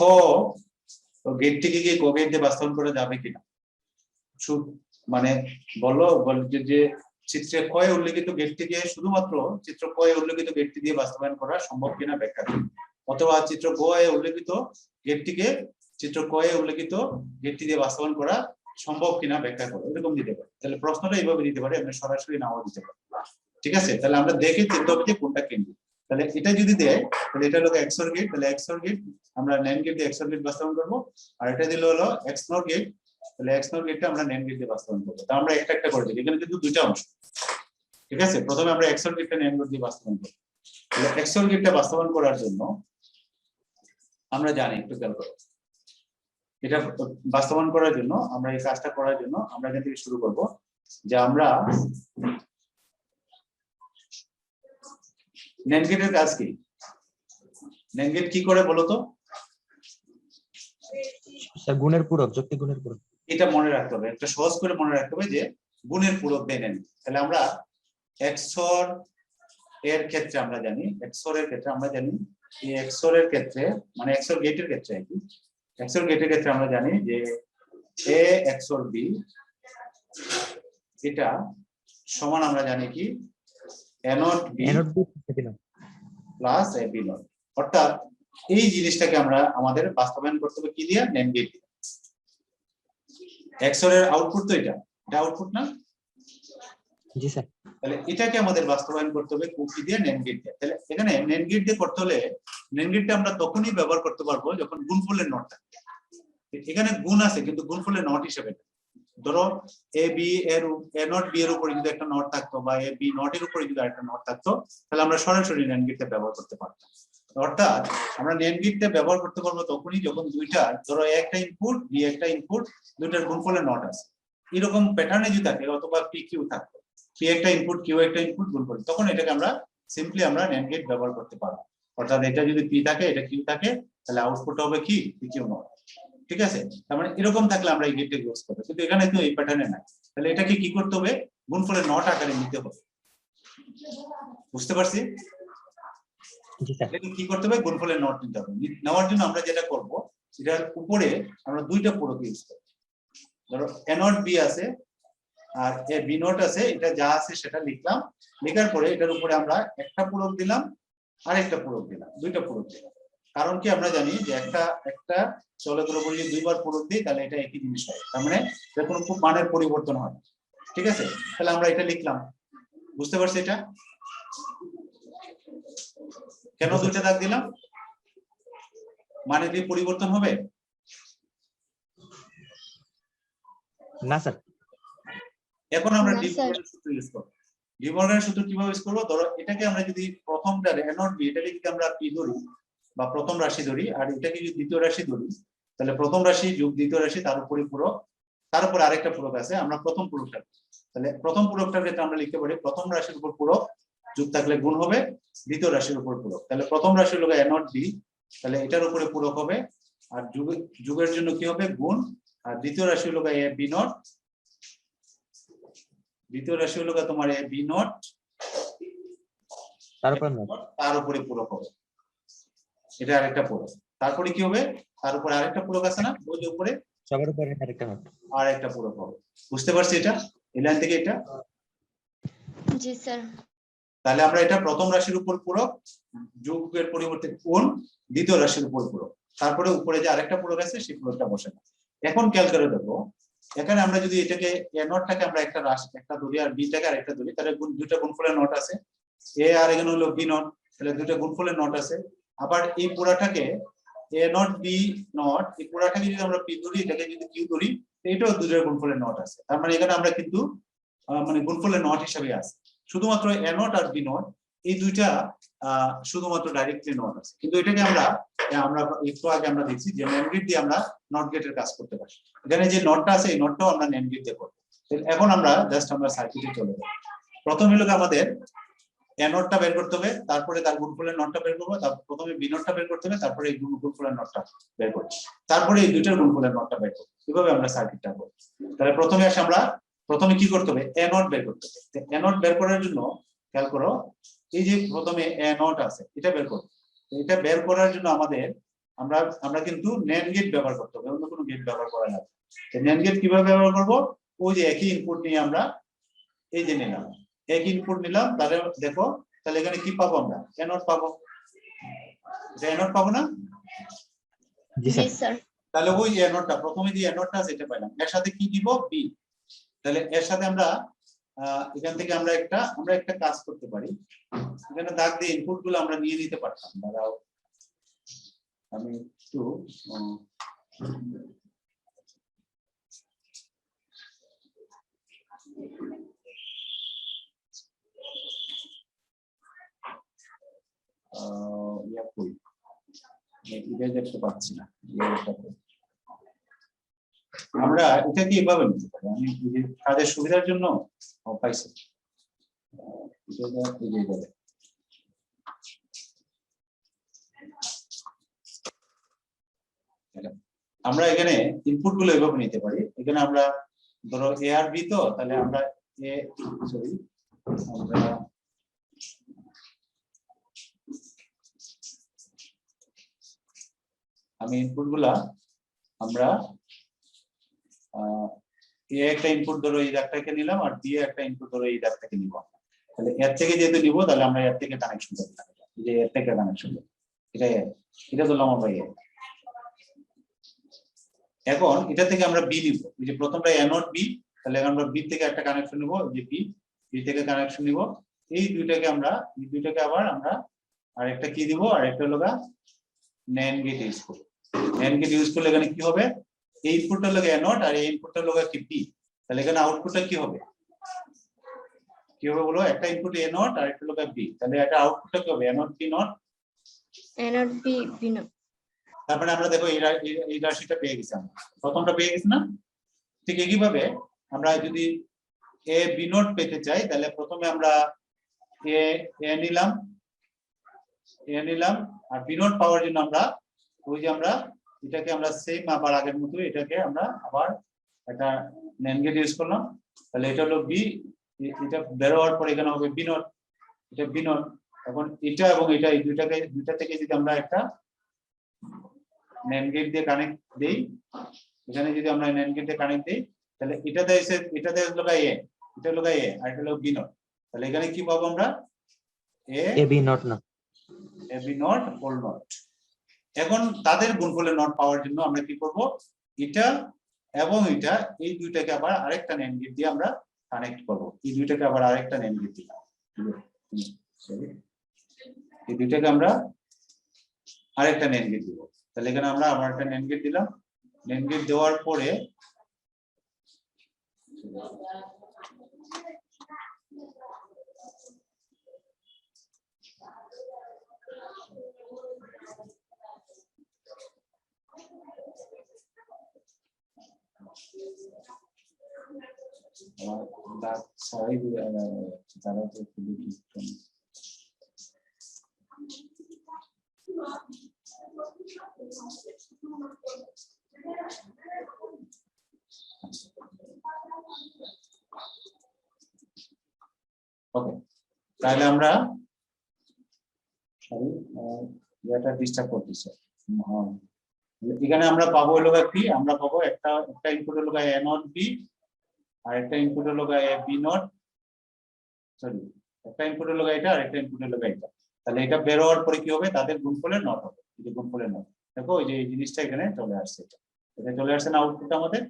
গেটটিকে কি গ গেট দিয়ে বাস্তবায়ন করা যাবে কিনা, মানে বললো যে চিত্রে ক এ উল্লেখিত গেটটিকে শুধুমাত্র চিত্র ক এ উল্লেখিত গেটটি দিয়ে বাস্তবায়ন করা সম্ভব কিনা ব্যাখ্যা করো, অথবা চিত্র গ এ উল্লেখিত গেটটিকে চিত্র ক এ উল্লেখিত গেটটি দিয়ে বাস্তবায়ন করা সম্ভব কিনা ব্যাখ্যা করো, এরকম দিতে পারে। তাহলে প্রশ্নটা এইভাবে দিতে পারে, আপনি সরাসরি নাও দিতে পারেন, ঠিক আছে? তাহলে আমরা দেখে চিন্তা হবে যে কোনটা কেন্দ্রিক। তাহলে এটা যদি দেয় তাহলে এটা হলো XOR গেট, তাহলে XOR গেট আমরা NAND গেট দিয়ে XOR গেট বাস্তবায়ন করব। আর এটা দিল হলো XNOR গেট, তাহলে XNOR গেটটা আমরা NAND গেট দিয়ে বাস্তবায়ন করব। তা আমরা একটা একটা করে দিই, এখানে কিন্তু দুইটা অংশ, ঠিক আছে? প্রথমে আমরা XOR গেটটা NAND গেট দিয়ে বাস্তবায়ন করব। তাহলে XOR গেটটা বাস্তবায়ন করার জন্য আমরা জানি, একটু খেয়াল করো, এটা বাস্তবায়ন করার জন্য আমরা এই কাজটা করার জন্য আমরা এখান থেকে শুরু করব যে আমরা NAND গেটের কাজ কি, NAND গেট কি করে বলো তো? স্যার গুণের পূরক, যুক্তি গুণের পূরক। এটা মনে রাখতে হবে, একটা সহজ করে মনে রাখতে হবে যে গুণের পূরক দেয় NAND। তাহলে আমরা XOR এর ক্ষেত্রে আমরা জানি, XOR এর ক্ষেত্রে আমরা জানি, এই XOR এর ক্ষেত্রে মানে XOR গেটের ক্ষেত্রে কি, XOR গেটের ক্ষেত্রে আমরা জানি যে A XOR B এটা সমান আমরা জানি কি a not b A not B B not. Plus a b not. অর্থাৎ এই জিনিসটাকে আমরা আমাদের বাস্তবায়ন করতে হবে কি দিয়ে, NAND গেট দিয়ে। XOR এর আউটপুট তো এটা আউটপুট না, জি স্যার। তাহলে এটাকে আমাদের বাস্তবায়ন করতে হবে কি দিয়ে, NAND গেট দিয়ে। তাহলে এখানে NAND গেট দিয়ে করতে হলে NAND গেটটা আমরা তখনই ব্যবহার করতে পারবো যখন গুণফলের নট থাকবে। এখানে গুণ আছে কিন্তু গুণফলের নট হিসেবে না। ধরো a b এর a নট b এর উপরে যদি একটা নট থাকতো বা a b নট এর উপরে যদি একটা নট থাকতো, তাহলে আমরা সরাসরি NAND গেটটা ব্যবহার করতে পারতাম। অর্থাৎ আমরা NAND গেটটা ব্যবহার করতে পারবো তখনই যখন দুইটা, ধরো a একটা ইনপুট b একটা ইনপুট, দুইটার গুণফলের নট আছে, এরকম প্যাটার্নে যদি থাকে, অথবা p q থাকতো, p একটা ইনপুট q একটা ইনপুট গুণফল, তখন এটাকে আমরা সিম্পলি আমরা NAND গেট ব্যবহার করতে পারবো। অর্থাৎ এটা যদি p থাকে এটা q থাকে, তাহলে আউটপুট হবে কি p q নট। ঠিক আছে, তার মানে এরকম থাকলে আমরা এই গেটটা ইউজ করব, কিন্তু এখানে তো এই প্যাটার্নে নাই। তাহলে এটাকে কি করতে হবে, গুণফলের নট আকারে নিতে হবে। বুঝতে পারছি? জি স্যার। এটাকে কি করতে হবে, গুণফলের নট নিতে হবে। নেওয়ার জন্য আমরা যেটা করব, এটার উপরে আমরা দুইটা পূরক ইউজ করব। ধরো a নট b আছে আর a b নট আছে, এটা যা আছে সেটা লিখলাম। লেখার পরে এটার উপরে আমরা একটা পূরক দিলাম আর একটা পূরক দিলাম, দুইটা পূরক দিলাম। কারণ কি আমরা জানি যে একটা চলকের উপরে যদি দুইবার পূরক দিই তাহলে এটা একই জিনিস হয়, তার মানে এর কোনো খুব মানের পরিবর্তন হয়। ঠিক আছে, তাহলে আমরা এটা লিখলাম। বুঝতে পারছি এটা কেন দুইটা দাগ দিলাম, মানে কি পরিবর্তন হবে না স্যার। এখন আমরা না, ডি স্যার। মর্গানের সূত্র ইউজ করব। ডি মর্গানের সূত্র কিভাবে ইউজ করব, ধরো এটাকে আমরা যদি প্রথমটা a নট b এটাকে যদি আমরা p ধরি বা প্রথম রাশি ধরি, আর এটাকে যদি দ্বিতীয় রাশি ধরি, তাহলে প্রথম রাশি যোগ দ্বিতীয় রাশি তার উপরে পূরক, তার উপরে আরেকটা পূরক আছে, আমরা প্রথম পূরকটা, তাহলে প্রথম পূরকটার ক্ষেত্রে আমরা লিখতে পারি প্রথম রাশির উপর পূরক যোগ থাকলে গুণ হবে দ্বিতীয় রাশির উপর পূরক। তাহলে প্রথম রাশি হলো a নট b, তাহলে এটার উপরে পূরক হবে, আর যুগের জন্য কি হবে গুণ, আর দ্বিতীয় রাশি হলো a b নট, দ্বিতীয় রাশি হলো তোমার a b নট, তার উপরে পূরক হবে, এটা আরেকটা পূরক। তারপরে কি হবে, তার উপরে আরেকটা পূরক আছে না, ওই যে উপরে সবার উপরে আরেকটা নট। আরেকটা পূরক হবে। বুঝতে পারছি এটা, এই লাইন থেকে এটা। জি স্যার। তাহলে আমরা এটা প্রথম রাশির উপর পূরক, যোগের পরিবর্তে কোণ, দ্বিতীয় রাশির উপর পূরক, তারপরে উপরে যে আরেকটা পূরক আছে সেই পূরকটা বসে না। এখন খেয়াল করে দেখো, এখানে আমরা যদি এটাকে a নটটাকে আমরা একটা রাশি একটা ধরি আর b টাকে আরেকটা ধরি, তাহলে দুইটা গুণফলের নট আছে, a আর এখানে হলো b নট, তাহলে দুইটা গুণফলের নট আছে। আবার এই পুরাটাকে a নট b নট, এই পুরাটাকে যদি আমরা p ধরি, এটাকে যদি q ধরি, এটাও দুইটা গুণফলের নট আছে। তার মানে এখানে আমরা কিন্তু মানে গুণফলের নট হিসেবে আছে। শুধুমাত্র a নট আর b নট এই দুইটা শুধুমাত্র ডাইরেক্টলি নট আছে, কিন্তু এটাকে আমরা একটু আগে আমরা দেখছি যে NAND গেট দিয়ে আমরা নট গেটের কাজ করতে পারি। এখানে যে নটটা আছে এই নটটাও আমরা NAND গেট দিয়ে করব। এখন আমরা জাস্ট আমরা সার্কিটে চলে যাব। প্রথম হলো আমাদের a নটটা বের করতে হবে, তারপরে তার গুণফলের নটটা বের করব, তারপর প্রথমে b নটটা বের করতে হবে, তারপরে এই গুণফলের নটটা বের করব, তারপরে এই দুইটার গুণফলের নটটা বের করব। এভাবে আমরা সার্কিটটা করব। তাহলে প্রথমে কি করতে হবে, a নট বের করতে হবে। a নট বের করার জন্য খেয়াল করো, এই যে প্রথমে a নট আছে এটা বের করব। এটা বের করার জন্য আমরা কিন্তু NAND গেট ব্যবহার করতে হবে, অন্য কোনো গেট ব্যবহার করা যাবে না। NAND গেট কিভাবে ব্যবহার করব, ওই যে একই ইনপুট নিয়ে আমরা এই যে নিলাম, এক ইনপুট নিলাম, তাহলে দেখো তাহলে এখানে কি পাবো, আমরা a নট পাবো, a নট পাবো না? জি জি স্যার। স্যার। তাহলে ওই a নটটা প্রথমে যে a নটটা আছে এটা পাইলাম, এর সাথে কি দিব b, তাহলে এর সাথে আমরা এখান থেকে আমরা একটা কাজ করতে পারি, এখানে দাগ দিয়ে ইনপুট গুলো আমরা নিয়ে নিতে পারতাম। দাঁড়াও আমি একটু দেখতে পাচ্ছি না, আমরা এটাকে এভাবে নিতে পারি, আমি কাজের সুবিধার জন্য পাইছি। আমরা এখানে ইনপুট গুলো এভাবে নিতে পারি, এখানে আমরা ধরো a আর b, তো তাহলে আমরা আমি ইনপুট গুলা আমরা এ একটা ইনপুট ধরো এই দাগটাকে নিলাম, আর বি একটা ইনপুট ধরো এই দাগটাকে নিব। তাহলে এর থেকে যেহেতু নিব, তাহলে আমরা এর থেকে কানেকশন করতে থাকবো, এই যে এর থেকে কানেকশন করব, এটা ধরলাম আমরা এ। এখন এটা থেকে আমরা বি নিব, এই যে প্রথমটা এ নট বি, তাহলে আমরা বি থেকে একটা কানেকশন নিব, এই যে বি থেকে কানেকশন নিব। এই দুইটাকে আবার আমরা আরেকটা কি দিব, আরেকটা হলো NAND গেট ইউজ করব। NAND গেট ইউজ করলে এখানে কি হবে, এই ইনপুটটা হলো এ নট আর এই ইনপুটটা হলো কি বি, তাহলে এখানে আউটপুটটা কি হবে বলো, একটা ইনপুট এ নট আর একটা হলো বি, তাহলে এটা আউটপুটটা কি হবে, A not B not. not B B not. তারপরে আমরা দেখো এই রাশিটা পেয়ে গেছি, আমরা প্রথমটা পেয়ে গেছি না। ঠিক একইভাবে আমরা যদি এ বি নোট পেতে চাই, তাহলে প্রথমে আমরা এ নিলাম আর বি নোট পাওয়ার জন্য আমরা আমরা এটাকে আমরা সেম আবার আগের মতো এটাকে আমরা আবার একটা NAND গেট ইউজ করলাম। তাহলে এটা হলো বি, এটা বের হওয়ার পর এখানে হবে বি নোট, এটা বি নোট। এখন এটা এবং এটা এই দুইটা থেকে যদি আমরা একটা NAND গেট দিয়ে কানেক্ট দেই, এখানে যদি আমরা NAND গেট দিয়ে কানেক্ট দেই, তাহলে এটাতে হলো এ, এটা হলো এ আর এটা হলো বি নট। তাহলে এখানে কি পাবো আমরা, এ বি নট না, A B not whole not. এখন তাদের গুণফলের নট পাওয়ার জন্য আমরা কি করব, এটা এবং এটা এই দুইটাকে আবার আরেকটা NAND গেট দিয়ে আমরা কানেক্ট করব। এই দুইটাকে আবার আরেকটা NAND গেট দিলাম, এই দুইটাকে আমরা আরেকটা NAND গেট দিব। তাহলে এখানে আমরা আবার একটা NAND গেট দিলাম। NAND গেট দেওয়ার পরে ওকে, তাহলে আমরা এটা ডিস্টার্ব করতেছে। এখানে আমরা পাবো হলো কি, আমরা পাবো একটা ইনপুট হলো এ নট বি আর একটা ইনপুট হলো এ বি নট, সরি একটা ইনপুট হলো এটা আর একটা ইনপুট হলো এটা। তাহলে এটা বের হওয়ার পরে কি হবে, তাদের গুণফলের নট হবে, এই যে গুণফলের নট। দেখো এই যে এই জিনিসটা এখানে চলে আসছে, এটা চলে আসছে না আউটপুট আমাদের।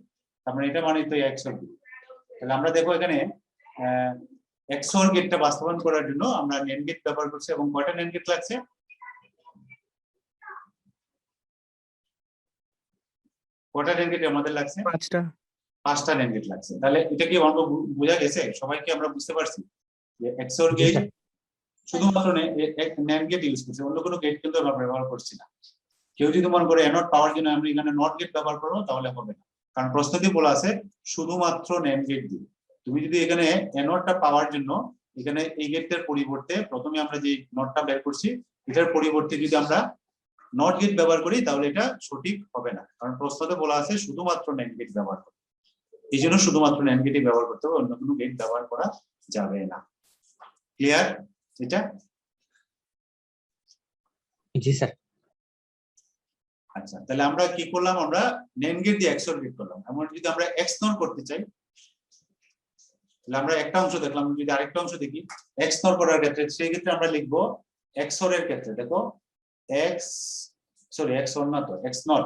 তারপরে এটা মানে তো XOR গেট। তাহলে আমরা দেখো এখানে XOR গেটটা বাস্তবায়ন করার জন্য আমরা NAND গেট ব্যবহার করছি, এবং কয়টা NAND গেট লাগছে, কয়টা NAND গেট আমাদের লাগছে, 5টা NAND গেট লাগছে। তাহলে এটা কি অঙ্ক বোঝা গেছে সবাইকে, আমরা বুঝতে পারছি যে XOR গেট শুধুমাত্র NAND গেট ইউজ করছে, অন্য কোনো গেট কিন্তু আমরা ব্যবহার করছি না। কেউ যদি মনে করে নট পাওয়ার জন্য আমরা এখানে নট গেট ব্যবহার করবো, তাহলে হবে না, কারণ প্রশ্নটি বলা আছে শুধুমাত্র NAND গেট দিয়ে। তুমি যদি এখানে নটটা পাওয়ার জন্য এখানে এই গেটের পরিবর্তে প্রথমে আমরা যে নটটা বের করছি এটার পরিবর্তে যদি আমরা নট গেট ব্যবহার করি, তাহলে এটা সঠিক হবে না, কারণ প্রশ্নতে বলা আছে শুধুমাত্র NAND গেট ব্যবহার করতে। এই জন্য শুধুমাত্র NAND গেটই ব্যবহার করতে হবে, অন্য কোনো গেট ব্যবহার করা যাবে না। ক্লিয়ার এটা? জি স্যার। আচ্ছা, তাহলে আমরা কি করলাম, আমরা NAND গেট দিয়ে XOR গেট করলাম। এমন যদি আমরা XNOR করতে চাই, তাহলে আমরা একটা অংশ দেখলাম, যদি আরেকটা অংশ দেখি XNOR করার ক্ষেত্রে, সেই ক্ষেত্রে আমরা লিখবো XOR এর ক্ষেত্রে, দেখো XOR না তো XNOR,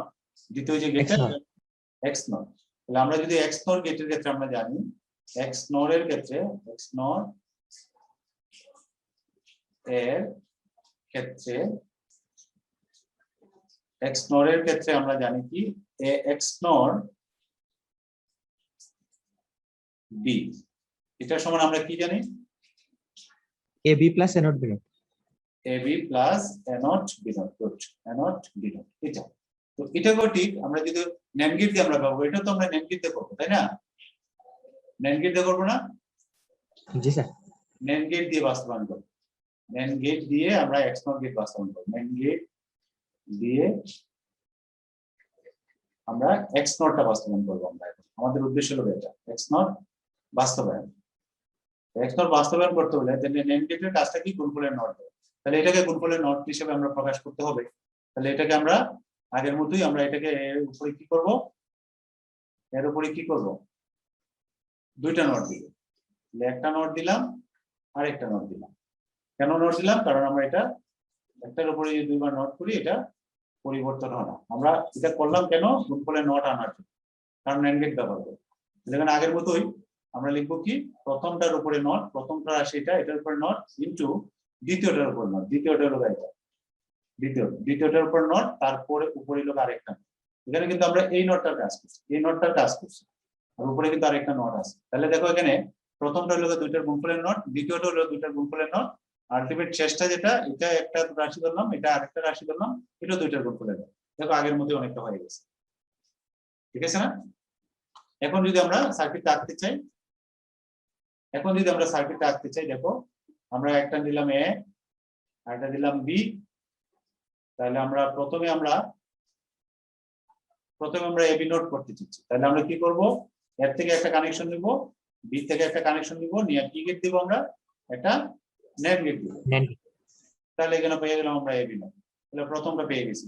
দ্বিতীয় যে গেটটা XNOR। তাহলে আমরা যদি XNOR গেটের ক্ষেত্রে আমরা জানি, XNOR এর ক্ষেত্রে আমরা জানি কি XNOR B, এটা সমান আমরা কি জানি, AB plus A not B not, AB plus A not B not, good, A not B not. এটা তো এটাও ঠিক, আমরা যদি NAND গেট দিয়ে আমরা পাবো, এটা তো আমরা NAND গেট দিয়ে করবো, তাই না? NAND গেট দিয়ে করবো না? জি স্যার। NAND গেট দিয়ে বাস্তবায়ন করবো, NAND গেট দিয়ে আমরা XNOR গেট বাস্তবায়ন করবো, NAND গেট দিয়ে আমরা XNOR-টা বাস্তবায়ন করবো। আমরা আমাদের উদ্দেশ্য হলো এটা XNOR বাস্তবায়ন। XNOR বাস্তবায়ন করতে হলে NAND গেটের কাজটা কি, গুণফলের নট। তাহলে এটাকে গুণফলের নট হিসেবে আমরা প্রকাশ করতে হবে। তাহলে এটাকে আমরা আগের মতোই আমরা এটাকে এর উপরে কি করব, দুইটা নট দিল, একটা নট দিলাম আর একটা নট দিলাম। কেন নট দিলাম? কারণ আমরা এটা একটার উপরে যদি দুইবার নট করি এটা পরিবর্তন হয় না। আমরা এটা করলাম কেন? গুণফলের নট আনার জন্য, কারণ NAND গেট ব্যবহার করি। যেখানে আগের মতোই আমরা লিখবো কি, প্রথমটার উপরে নট, প্রথমটা রাশি এটা, এটার উপরে নট ইনটু দ্বিতীয়টার উপর নট, দ্বিতীয়টার হলো এটা, দ্বিতীয়টার উপর নট, তারপরে উপরে হলো আরেকটা। এখানে কিন্তু আমরা এই নটটার কাজ করছি, এই নটটার কাজ করছি, আর উপরে কিন্তু আরেকটা নট আছে। তাহলে দেখো এখানে প্রথমটা হলো দুইটার গুণফলের নট, দ্বিতীয়টা হলো দুইটার গুণফলের নট, আলটিমেট শেষটা যেটা, এটা একটা রাশি ধরলাম, এটা আরেকটা রাশি ধরলাম, এটা দুইটার গুণফলের নট। দেখো আগের মতোই অনেকটা হয়ে গেছে, ঠিক আছে না? এখন যদি আমরা সার্কিটটা আঁকতে চাই, দেখো আমরা একটা দিলাম এ আর একটা দিলাম বি। তাহলে আমরা প্রথমে এবি নোট করতে চাচ্ছি। তাহলে আমরা কি করব, এর থেকে একটা কানেকশন নিব, বি থেকে একটা কানেকশন নিব, নিয়ে কি গেট দিব, আমরা একটা NAND গেট দিব। তাহলে এখানে পেয়ে গেলাম আমরা এবি নোট। তাহলে প্রথমটা পেয়ে গেছি।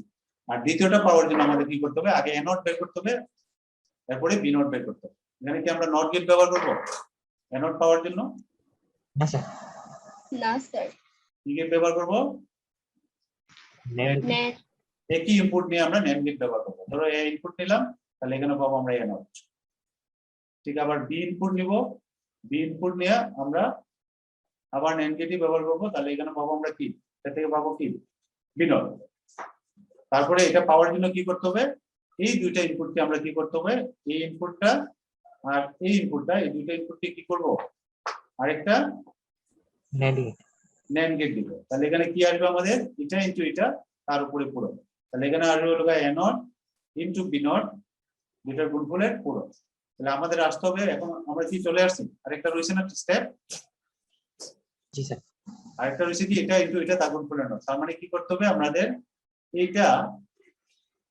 আর দ্বিতীয়টা পাওয়ার জন্য আমাদের কি করতে হবে, আগে এ নোট বের করতে হবে, তারপরে বি নোট বের করতে হবে। এখানে কি আমরা নট গেট ব্যবহার করব এ নোট পাওয়ার জন্য? না স্যার, না স্যার, কি গেট ব্যবহার করব? NAND নেট একই ইনপুট নিয়ে আমরা NAND গেট ব্যবহার করব। ধরো এ ইনপুট নিলাম, তাহলে এখানে পাবো আমরা এ নোট। ঠিক, আবার বি ইনপুট নিব, বি ইনপুট নিয়ে আমরা আবার NAND গেটই ব্যবহার করব। তাহলে এখানে পাবো আমরা কি, এটা থেকে পাবো কি, বি নোট। তারপরে এটা পাওয়ার জন্য কি করতে হবে, এই দুইটা ইনপুটকে আমরা কি করতে হবে, এই ইনপুটটা আর এই ইনপুটটা, এই দুইটা ইনপুটকে কি করব, আরেকটা NAND গেট দিব। তাহলে এখানে কি আসবে আমাদের, এটা ইনটু এটা, তার উপরে পুরো। তাহলে এখানে আসবে হলো এ নট ইনটু বি নট, দুইটার গুণফলের পুরো। তাহলে আমাদের আসতে হবে, এখন আমরা কি চলে আসছি, আরেকটা রয়েছে না স্টেপ, জি স্যার, আরেকটা রয়েছে কি, এটা ইনটু এটা তার গুণফলের নট। তার মানে কি করতে হবে আমাদের, এইটা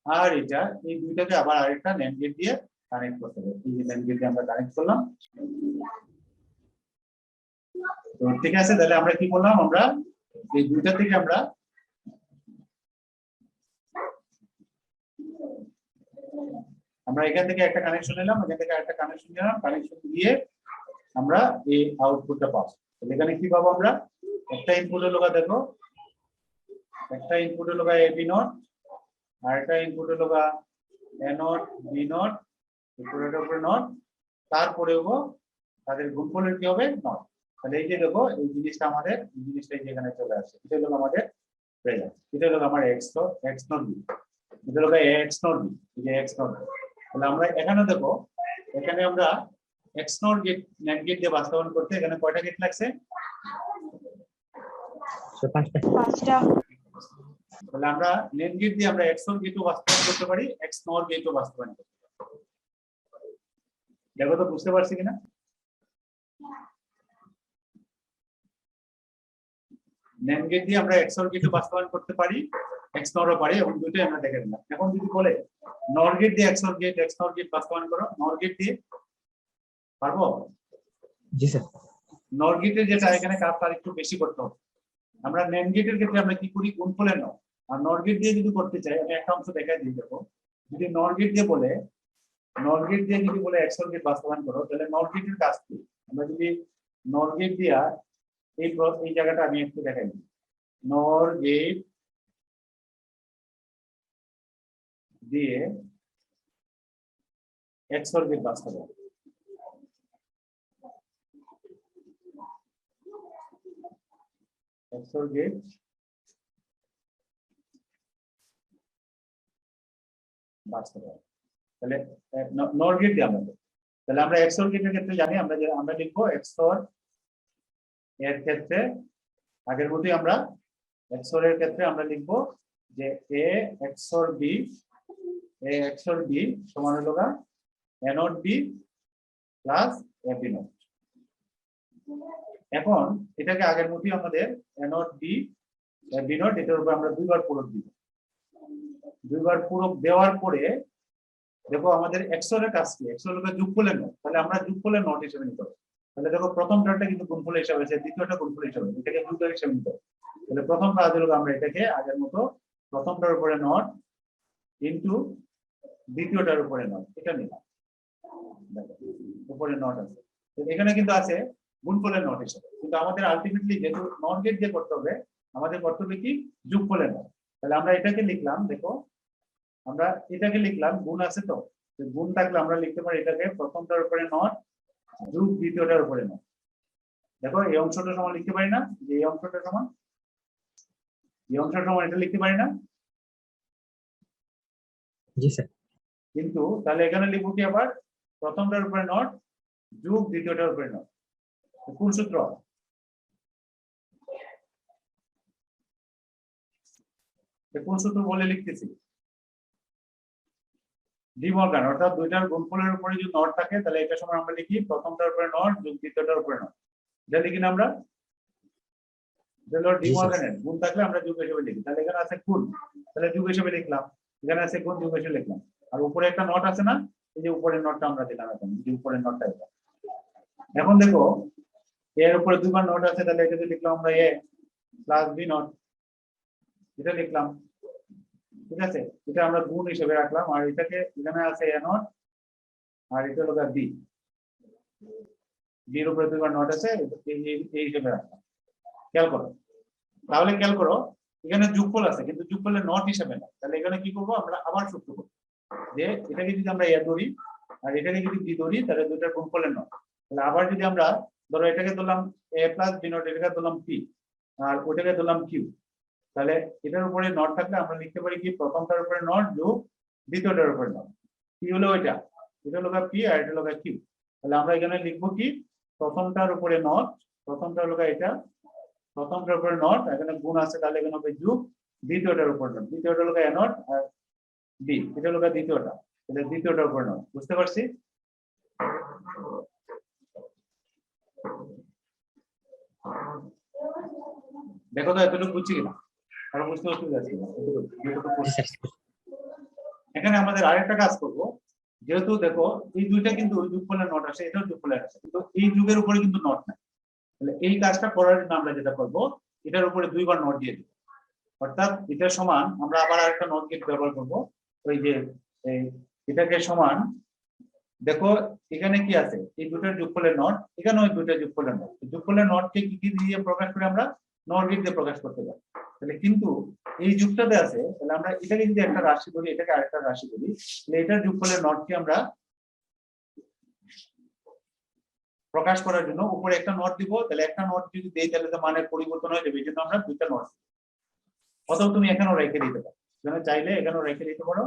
আর এটা, এই দুইটাকে আবার আরেকটা NAND গেট দিয়ে কানেক্ট করতে হবে। এই যে NAND গেট দিয়ে আমরা কানেক্ট করলাম। তো ঠিক আছে, তাহলে আমরা কি করলাম, আমরা এই দুইটা থেকে আমরা এখান থেকে একটা কানেকশন নিলাম, এখান থেকে একটা কানেকশন নিলাম, কানেকশন দিয়ে আমরা এই আউটপুটটা পাবো। তাহলে এখানে কি পাবো আমরা, একটা ইনপুট হলো, দেখো একটা ইনপুট হলো এবি নট, আর একটা ইনপুট হলো এ নট বি নট, উপরের উপরে নট, তারপরে তাদের গুণফলের কি হবে, নট। তাহলে এই যে দেখো এই জিনিসটা আমাদের, এই জিনিসটা এখানে চলে আসছে, এটা হলো আমাদের রেজাল্ট, এটা হলো আমার এক্স নট বি, এটা হলো এক্স নট বি, এই যে এক্স নট। তাহলে আমরা এখানে দেখো, এখানে আমরা X not gate NAND gate দিয়ে বাস্তবায়ন করতে এখানে কয়টা গেট লাগছে, পাঁচটা। তাহলে আমরা NAND গেট দিয়ে আমরা XOR গেটও বাস্তবায়ন করতে পারি, XNOR গেটও বাস্তবায়ন করতে পারি। দেখো তো বুঝতে পারছি কিনা, NAND গেট দিয়ে আমরা XOR গেটও বাস্তবায়ন করতে পারি, XNOR ও পারি, এবং দুটোই আমরা দেখে দিলাম। এখন যদি বলে NOR গেট দিয়ে XOR গেট, XNOR গেট বাস্তবায়ন করো, NOR গেট দিয়ে পারবো? জি স্যার, NOR গেটের যেটা এখানে কাজ তার একটু বেশি করতে হবে। আমরা NAND গেটের ক্ষেত্রে আমরা কি করি, গুণফলের নট। আর NOR গেট দিয়ে যদি করতে চাই, আমি একটা অংশ দেখাই দিই। দেখো যদি NOR গেট দিয়ে বলে, NOR গেট দিয়ে যদি বলে XOR গেট বাস্তবায়ন করো, তাহলে NOR গেটের কাজ কি, আমরা যদি NOR গেট দিয়া এই জায়গাটা আমি একটু দেখাই দিই। NOR গেট দিয়ে XOR গেট বাস্তবায়ন, XOR গেট বাস্তবায়ন। তাহলে NOR গেট দিয়ে আমরা, তাহলে আমরা XOR গেটের ক্ষেত্রে জানি, আমরা লিখবো XOR এর ক্ষেত্রে আগের মতোই আমরা XOR এর ক্ষেত্রে আমরা লিখবো যে A XOR B সমান হলো A not B plus AB not. এখন এটাকে আগের মতোই আমাদের A not B AB not, এটার উপর আমরা দুইবার পূরক দিব। দুইবার পূরক দেওয়ার পরে দেখো আমাদের XOR এর কাজ কি, XOR এর যোগফলের নট, তাহলে আমরা যোগফলের নট হিসেবে নিতে হবে। তাহলে দেখো প্রথম টার্মটা কিন্তু গুণফল হিসাবে আছে, দ্বিতীয়টা গুণফল হিসাবে, এটাকে দুটো হিসাবে নিতে হবে। তাহলে প্রথম কাজ হলো আমরা এটাকে আগের মতো প্রথমটার উপরে নট ইনটু দ্বিতীয়টার উপরে নট, এটা নিলাম, উপরে নট আছে। এখানে কিন্তু আছে গুণফলের নট হিসেবে, কিন্তু আমাদের আলটিমেটলি যেহেতু নট গেট দিয়ে করতে হবে, আমাদের করতে হবে কি যোগফলের নট। তাহলে আমরা এটাকে লিখলাম, দেখো আমরা এটাকে লিখলাম, গুণ আছে তো, গুণ থাকলে আমরা লিখতে পারি এটাকে প্রথমটার উপরে নট যোগ দ্বিতীয়টার উপরে নট। দেখো এই অংশটা সমান লিখতে পারি না, যে এই অংশটা সমান, এই অংশটা সমান এটা লিখতে পারি না, জি স্যার। কিন্তু তাহলে এখানে লিখবো কি আবার প্রথমটার উপরে নট যোগ দ্বিতীয়টার উপরে নট। কোন সূত্র? কোন সূত্র বলে লিখতেছি? ডি মর্গান, অর্থাৎ দুইটার গুণফলের উপরে যদি নট থাকে তাহলে এটা সময় আমরা লিখি প্রথমটার উপরে নট যোগ দ্বিতীয়টার উপরে নট। এটা লিখি না আমরা, ডি মর্গানের গুণ থাকলে আমরা যোগ হিসেবে লিখি। তাহলে এখানে আছে গুণ, তাহলে যোগ হিসেবে লিখলাম, এখানে আছে গুণ, যোগ হিসেবে লিখলাম। আর উপরে একটা নট আছে না, এই যে উপরের নটটা আমরা দিলাম, এখন যে উপরের নটটা এটা। এখন দেখো এর উপরে দুবার নট আছে, তাহলে এটা লিখলাম আমরা এ প্লাস বি নট, এটা লিখলাম, ঠিক আছে। এটা আমরা গুণ হিসেবে রাখলাম, আর এটাকে এখানে আছে এ নট, আর এটা হলো বি, বির উপরে দুবার নট আছে, এই হিসেবে রাখলাম। খেয়াল করো, তাহলে খেয়াল করো এখানে যোগফল আছে কিন্তু যোগফলের নট হিসেবে না। তাহলে এখানে কি করবো আমরা, আবার সূত্র করবো যে এটাকে যদি আমরা এ ধরি আর এটাকে যদি বি ধরি, তাহলে দুটার গুণফলের নট। তাহলে আবার যদি আমরা ধরো এটাকে ধরলাম এ প্লাস বি নট, এটাকে ধরলাম পি, আর ওটাকে ধরলাম কিউ, তাহলে এটার উপরে নট থাকলে আমরা লিখতে পারি কি প্রথমটার উপরে নট যোগ দ্বিতীয়টার উপরে নট। কি হলো এটা, এটা হলো পি আর এটা হলো কিউ। তাহলে আমরা এখানে লিখবো কি প্রথমটার উপরে নট, প্রথমটা হলো এটা, প্রথমটার উপরে নট, এখানে গুণ আছে তাহলে এখানে হবে যোগ দ্বিতীয়টার উপর নট, দ্বিতীয়টা হলো এ নট আর বি, এটা হলো দ্বিতীয়টা, তাহলে দ্বিতীয়টার উপর নট। বুঝতে পারছি? দেখো তো এতটুকু বুঝছি কিনা, আরো বুঝতে অসুবিধা আছে কিনা? এখানে আমাদের আরেকটা কাজ করব, যেহেতু দেখো এই দুইটা কিন্তু যোগফলের নট আছে, এটাও যোগফলের আছে, কিন্তু এই যুগের উপরে কিন্তু নট নাই। তাহলে এই কাজটা করার জন্য আমরা যেটা করব, এটার উপরে দুইবার নট দিয়ে দেব, অর্থাৎ এটার সমান আমরা আবার আরেকটা নট গেট ব্যবহার করব। ওই যে এটাকে সমান, দেখো এখানে কি আছে এই দুটার যোগফলের নট, এখানে ওই দুইটা যোগফলের নট, যোগফলের নটকে কি দিয়ে প্রকাশ করে আমরা নট গেট দিয়ে প্রকাশ করতে পারি। তাহলে কিন্তু এই যুগটাতে আছে, তাহলে আমরা এটাকে যদি একটা রাশি করি, এটাকে আরেকটা রাশি করি, তাহলে এটার যোগফলের নটকে আমরা প্রকাশ করার জন্য উপরে একটা নট দিব। তাহলে একটা নট যদি দেই তাহলে তো মানের পরিবর্তন হয়ে যাবে, এই জন্য আমরা দুইটা নট, অথবা তুমি এখানেও রেখে দিতে পারো, চাইলে এখানেও রেখে দিতে পারো,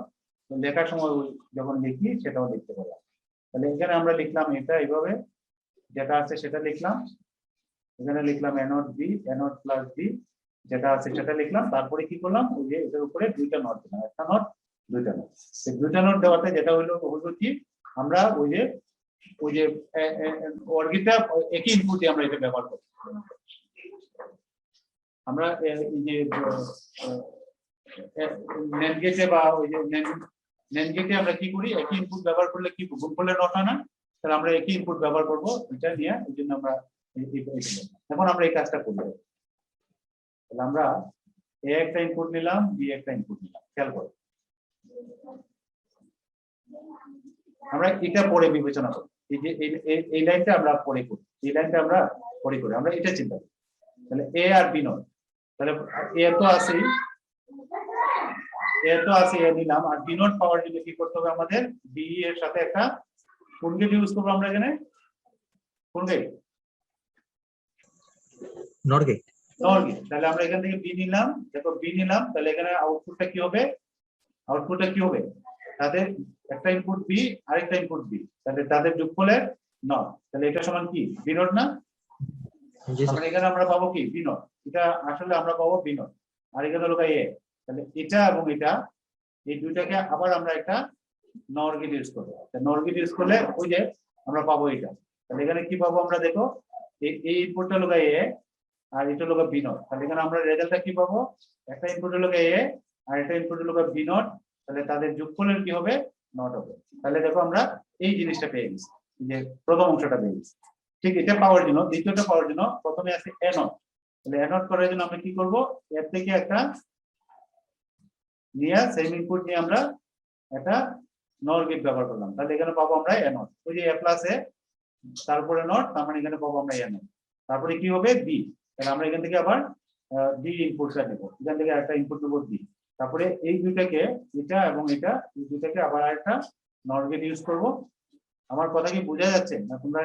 লেখার সময় যখন লিখি সেটাও লিখতে পারো। তাহলে এখানে আমরা লিখলাম এটা এইভাবে, যেটা আছে সেটা লিখলাম, এখানে লিখলাম A not B, A not plus B, যেটা আছে সেটা লিখলাম, তারপরে কি করলাম ওই যে এটার উপরে দুইটা নট দিলাম, একটা নট দুইটা নট। এই দুইটা নট দেওয়াতে যেটা হলো কি আমরা ওই যে অর্গিটা একই ইনপুট দিয়ে আমরা এটা ব্যবহার করি। আমরা এই যে নেন্ড গেটে বা ওই যে নেন্ড গেটে আমরা কি করি, একই ইনপুট ব্যবহার করলে কি গুণফলের নট হয় না, তাহলে আমরা একই ইনপুট ব্যবহার করব এটা নিয়ে, এই জন্য আমরা এখন আমরা এই কাজটা করব। তাহলে আমরা এ একটা ইনপুট নিলাম, বি একটা ইনপুট নিলাম, খেয়াল করো আমরা এটা পরে বিবেচনা করি, এই যে এই লাইনটা আমরা পরে করি, এই লাইনটা আমরা পরে করি, আমরা এটা চিন্তা করি। তাহলে এ আর বি নট, তাহলে এ তো আছেই, এ নিলাম, আর বি নট পাওয়ার জন্য কি করতে হবে আমাদের, বি এর সাথে একটা কোন গেট ইউজ করবো আমরা এখানে, কোন gate, not gate. Not gate. তাহলে আমরা এখান থেকে বি নিলাম, দেখো বি নিলাম, তাহলে এখানে আউটপুটটা কি হবে, তাদের একটা ইনপুট বি আরেকটা ইনপুট বি, তাহলে তাদের যোগফলের নট, তাহলে এটা সমান কি বি নট না, এখানে আমরা পাবো কি বি নট, এটা আসলে আমরা পাবো বি নট, আর এখানে হলো এ। তাহলে এটা এবং এটা এই দুইটাকে আবার আমরা একটা নর গেট ইউজ করবো, নর গেট ইউজ করলে ওই যে আমরা পাবো এটা। তাহলে এখানে কি পাবো আমরা, দেখো এই ইনপুটটা হলো এ আর এটা হলো বি নট, তাহলে এখানে আমরা রেজাল্টটা কি পাবো, একটা ইনপুট হলো এ আর একটা ইনপুট হলো বি নট, তাহলে তাদের যোগফলের কি হবে নট হবে। তাহলে দেখো আমরা এই জিনিসটা পেয়ে গেছি, যে প্রথম অংশটা পেয়ে গেছি। ঠিক এটা পাওয়ার জন্য, দ্বিতীয়টা পাওয়ার জন্য প্রথমে আছে এ নট, তাহলে এ নট করার জন্য আমরা কি করব, এর থেকে একটা নিয়ে সেম ইনপুট নিয়ে আমরা একটা নর গেট ব্যবহার করলাম, তাহলে এখানে পাবো আমরা এ নট, ওই যে এ প্লাস এ তারপরে নট, তার মানে এখানে পাবো আমরা এ নট। তারপরে কি হবে বি, তাহলে আমরা এখান থেকে আবার ডি ইনপুটটা নেব, এখান থেকে একটা ইনপুট নেব ডি। তারপরে এই দুইটাকে, এটা এবং এটা, এই দুইটাকে আবার একটা নট গেট ইউজ করব। আমার কথা কি বোঝা যাচ্ছে না তোমরা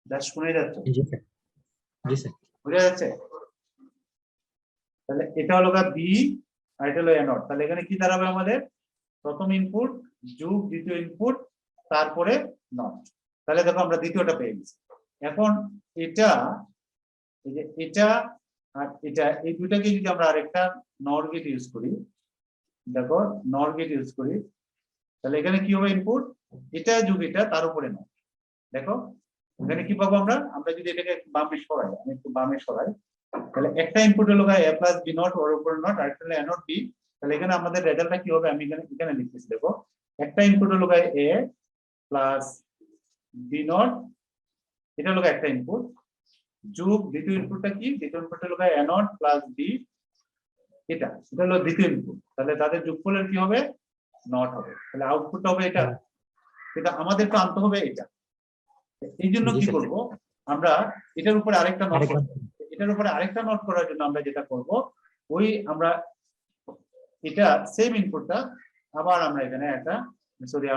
জাস্ট শুনে যাচ্ছ? জি স্যার, জি স্যার। বোঝা যাচ্ছে? তাহলে এটা হলো বি আর এটা হলো এ নট। তাহলে এখানে কি দাঁড়াবে আমাদের, প্রথম ইনপুট যোগ দ্বিতীয় ইনপুট তারপরে নট। তাহলে দেখো আমরা দ্বিতীয়টা পেয়ে গেছি। এখন এটা, এই যে এটা আর এটা, এই দুটাকে যদি আমরা আরেকটা নট গেট ইউজ করি, দেখো নট গেট ইউজ করি, তাহলে এখানে কি হবে ইনপুট, এটা যোগ এটা তার উপরে নট। দেখো এখানে কি পাবো আমরা, আমরা যদি এটাকে বামে সরাই, আমি একটু বামে সরাই, তাহলে একটা ইনপুট হলো এ প্লাস বি নট ওর উপর নট, আর একটা হলো এ নট বি। তাহলে এখানে আমাদের রেজাল্টটা কি হবে, আমি এখানে এখানে লিখতেছি, দেখো একটা ইনপুট হলো এ প্লাস বি নট, এটা হলো একটা ইনপুট, যোগ দ্বিতীয় ইনপুটটা কি, দ্বিতীয় ইনপুট হলো এ নট প্লাস বি, এটা এটা হলো দ্বিতীয় ইনপুট। তাহলে তাদের যোগফলের কি হবে, নট হবে। তাহলে আউটপুটটা হবে এটা, কিন্তু আমাদের তো আনতে হবে এটা। এই জন্য জি কি স্যার। করব আমরা, এটার উপরে আরেকটা নট আরেকবার। করব। এটার উপরে আরেকটা নোট করার জন্য আমরা যেটা করব, ওই আমরা এটা সেম ইনপুটটা আবার আমরা এখানে একটা, সরি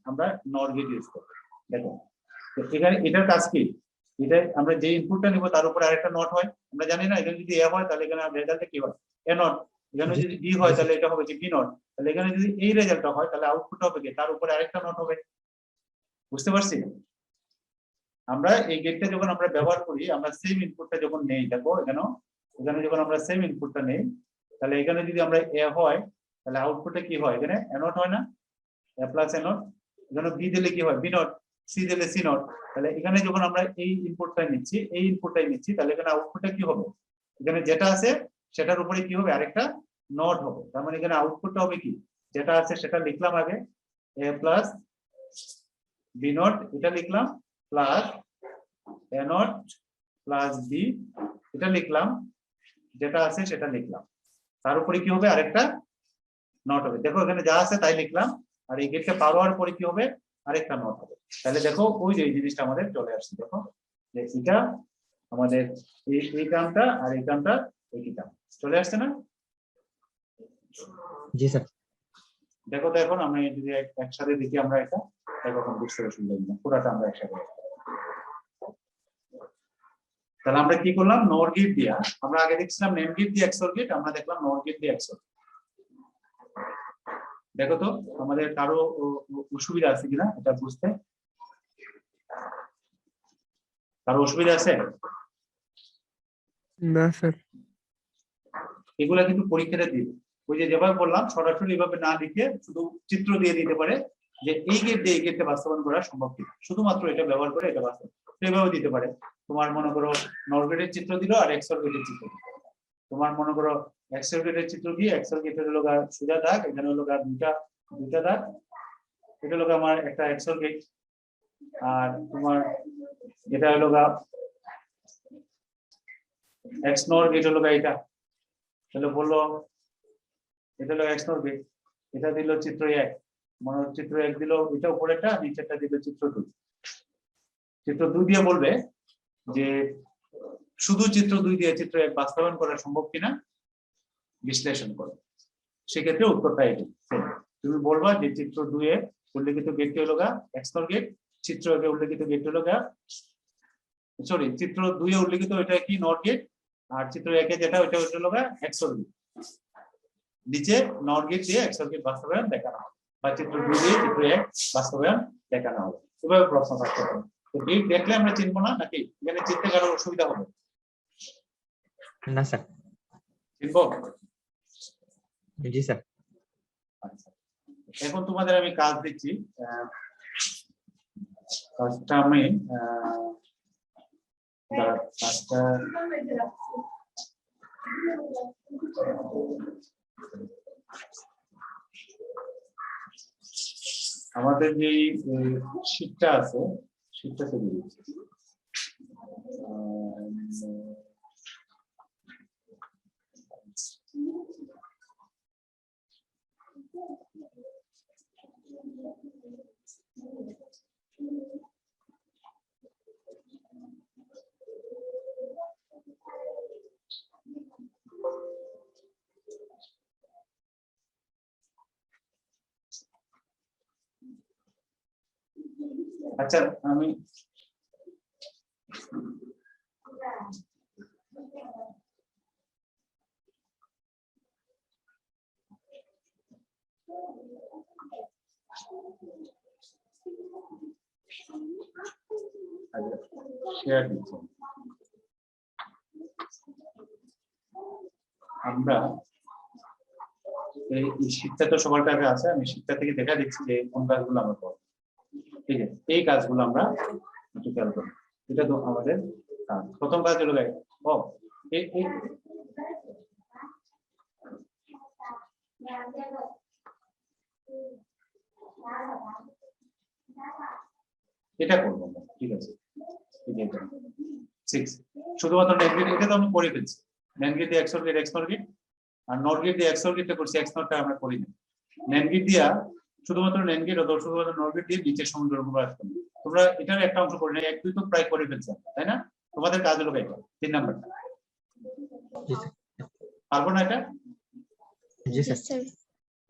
আমরা নট গেট ইউজ করব। দেখো তো এখানে এটার কাজ কি, এটা আমরা যে ইনপুটটা নিব তার উপরে আরেকটা নট হয়, আমরা জানি না এখানে যদি এ হয় তাহলে এখানে রেজাল্টে কি হয়, এ নট। এখানে যদি বি হয় তাহলে এটা হবে কি বি নট। তাহলে এখানে যদি এই রেজাল্টটা হয় তাহলে আউটপুট হবে কি, তার উপরে আরেকটা নট হবে। বুঝতে পারছি? আমরা এই গেটটা যখন আমরা ব্যবহার করি, আমরা সেম ইনপুটটা যখন নেই, দেখো এখানে এখানে যখন আমরা সেম ইনপুটটা নেই, তাহলে এখানে যদি আমরা এ হয় তাহলে আউটপুটে কি হয়, এখানে এ নট হয় না, এ প্লাস এ নট। এখানে বি দিলে কি হয় বি নট, সি দিলে সি নট। তাহলে এখানে যখন আমরা এই ইনপুটটাই নিচ্ছি, এই ইনপুটটাই নিচ্ছি, তাহলে এখানে আউটপুটে কি হবে, এখানে যেটা আছে সেটার উপরে কি হবে, আরেকটা নট হবে। তার মানে এখানে আউটপুটটা হবে কি, যেটা আছে সেটা লিখলাম আগে, এ প্লাস বি নট এটা লিখলাম, plus A not plus B এটা লিখলাম, যেটা আছে সেটা লিখলাম, তার উপরে কি হবে আরেকটা নট হবে। দেখো এখানে যা আছে তাই লিখলাম, আর এই গেটটা পার হওয়ার পরে কি হবে, আরেকটা নট হবে। তাহলে দেখো ওই যে এই জিনিসটা আমাদের চলে আসছে, দেখো যে এটা আমাদের এই টার্মটা আর এই টার্মটা একই টার্ম চলে আসছে না? জি স্যার। দেখো তো এখন আমরা যদি একসাথে দেখি আমরা এটা, এখন বুঝতে অসুবিধা নেই, পুরাটা আমরা একসাথে। তাহলে আমরা কি করলাম, নর গেট দিয়া, আমরা আগে দেখছিলাম নেম গেট দিয়ে এক্সর গেট, আমরা দেখলাম নর গেট দিয়ে এক্সর। দেখো তো আমাদের কারো অসুবিধা আছে কিনা এটা বুঝতে, কারো অসুবিধা আছে? না স্যার। এগুলা কিন্তু পরীক্ষাতে দিবে, ওই যে যেভাবে বললাম সরাসরি এভাবে না লিখে শুধু চিত্র দিয়ে দিতে পারে যে এই গেট দিয়ে এই গেটটা বাস্তবায়ন করা সম্ভব কিনা, শুধুমাত্র এটা ব্যবহার করে এটা বাস্তবায়ন এইভাবে দিতে পারে। তোমার মনে করো নর গেটের চিত্র দিল আর এক্সর গেটের চিত্র দিল, তোমার মনে করো এক্সর গেটের চিত্র দিয়ে এক্সর গেটের হলো সোজা দাগ, এখানে হলো দুইটা দাগ, এটা হলো আমার একটা এক্সর গেট, আর তোমার এটা হলো এক্স নর গেট হলো এটা, তাহলে বললো এটা হলো এক্স নর গেট, এটা দিল চিত্র 1, মনে চিত্র 1 দিল এটা উপরেরটা, নিচেরটা দিল চিত্র 2। চিত্র 2 দিয়ে বলবে যে শুধু চিত্র 2 দিয়ে চিত্র 1 বাস্তবায়ন করা সম্ভব কিনা বিশ্লেষণ করো, সেক্ষেত্রে উত্তরটা এটি। তুমি বলবা যে চিত্র 2 এ উল্লেখিত গেটটি হলো এক্স নর গেট, চিত্র 1 এ উল্লেখিত গেট হলো সরি চিত্র 2 এ উল্লেখিত এটা কি নর গেট, আর চিত্র 1 এ যেটা ওইটা হলো এক্সর গেট, নিচে নর গেট দিয়ে এক্সর গেট বাস্তবায়ন দেখানো হবে, বা চিত্র 2 দিয়ে চিত্র 1 বাস্তবায়ন দেখানো হবে। এভাবে প্রশ্ন থাকতে পারে। তো গেট দেখলে আমরা চিনবো না নাকি, এখানে চিনতে কারো অসুবিধা হবে? না স্যার। চিনবো? জি স্যার। আচ্ছা, এখন তোমাদের আমি কাজ দিচ্ছি, কাজটা আমি কাজটা আমাদের যে শীটটা আছে শীটটা থেকে দিচ্ছি। আচ্ছা আমি শেয়ার দিচ্ছি। আমরা এই শিক্ষা তো সবার কাছে আছে, আমি শিক্ষা থেকে দেখা দিচ্ছি যে কোন কাজগুলো আমরা করবো। ঠিক আছে, এই কাজগুলো আমরা একটু খেয়াল করি। এটা তো আমাদের কাজ। প্রথম কাজ হলো এটা করবো আমরা। ঠিক আছে, শুধুমাত্র নেগেটিভ এটা তো আমি করে ফেলছি। নেগেটিভ দিয়ে এক্স অর্গেট এক্স অর্গেট আর নট গেট দিয়ে এক্স অর্গেটটা করছি, এক্স নটটা আমরা করি না। নেগেটিভ দিয়া শুধুমাত্র নেগেটিভ অথবা শুধুমাত্র নট গেট দিয়ে নিচে সমুদ্র প্রকাশ করি। তোমরা এটার একটা অংশ করে না, এক দুই তো প্রায় করে ফেলছো, তাই না? তোমাদের কাজ হলো এটা 3 নাম্বারটা। পারবো না এটা? জি স্যার। স্যার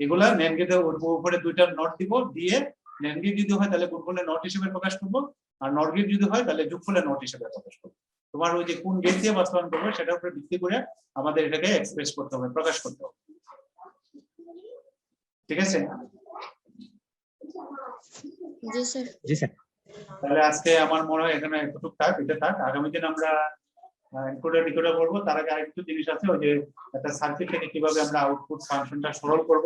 এগুলা নেগেটিভ উপরে দুইটা নট দিব, দিয়ে নেগেটিভ যদি হয় তাহলে গুণফলে নট হিসেবে প্রকাশ করব, আর নট গেট যদি হয় তাহলে যোগফলে নট হিসেবে প্রকাশ করব। তোমার ওই যে কোন গেট দিয়ে বাস্তবায়ন করবে সেটার উপরে ভিত্তি করে আমাদের এটাকে এক্সপ্রেস করতে হবে, প্রকাশ করতে হবে। ঠিক আছে? জি স্যার। জি স্যার। তাহলে আজকে আমার মনে হয় এখানে এতটুকু থাক, এটা থাক। আগামী দিন আমরা এনকোডার ডিকোডার করবো। তার আগে আরেকটু জিনিস আছে, ওই যে একটা সার্কিট থেকে কিভাবে আমরা আউটপুট ফাংশনটা সরল করব,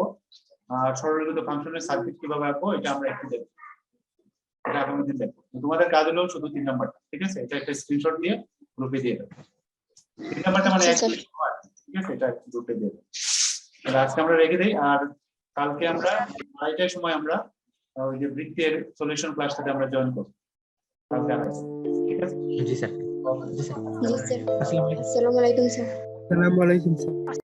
আর সরলীকৃত ফাংশনের সার্কিট কিভাবে আঁকবো এটা আমরা একটু দেখবো। এটা আগামী দিন দেখবো। তোমাদের কাজ হলো শুধু 3 নাম্বারটা। ঠিক আছে, এটা একটা স্ক্রিনশট দিয়ে গ্রুপে দিয়ে দেবো। 3 নাম্বারটা মানে আচ্ছা, ঠিক আছে, এটা গ্রুপে দিয়ে দেবো। তাহলে আজকে আমরা রেখে দিই, আর কালকে আমরা 2টার সময় আমরা ওই যে বৃত্তের সলিউশন ক্লাসটাতে আমরা জয়েন করব কালকে। ঠিক আছে? জি স্যার। জি স্যার। জি স্যার। আসসালামু আলাইকুম। আসসালামু আলাইকুম স্যার। আসসালামু আলাইকুম স্যার।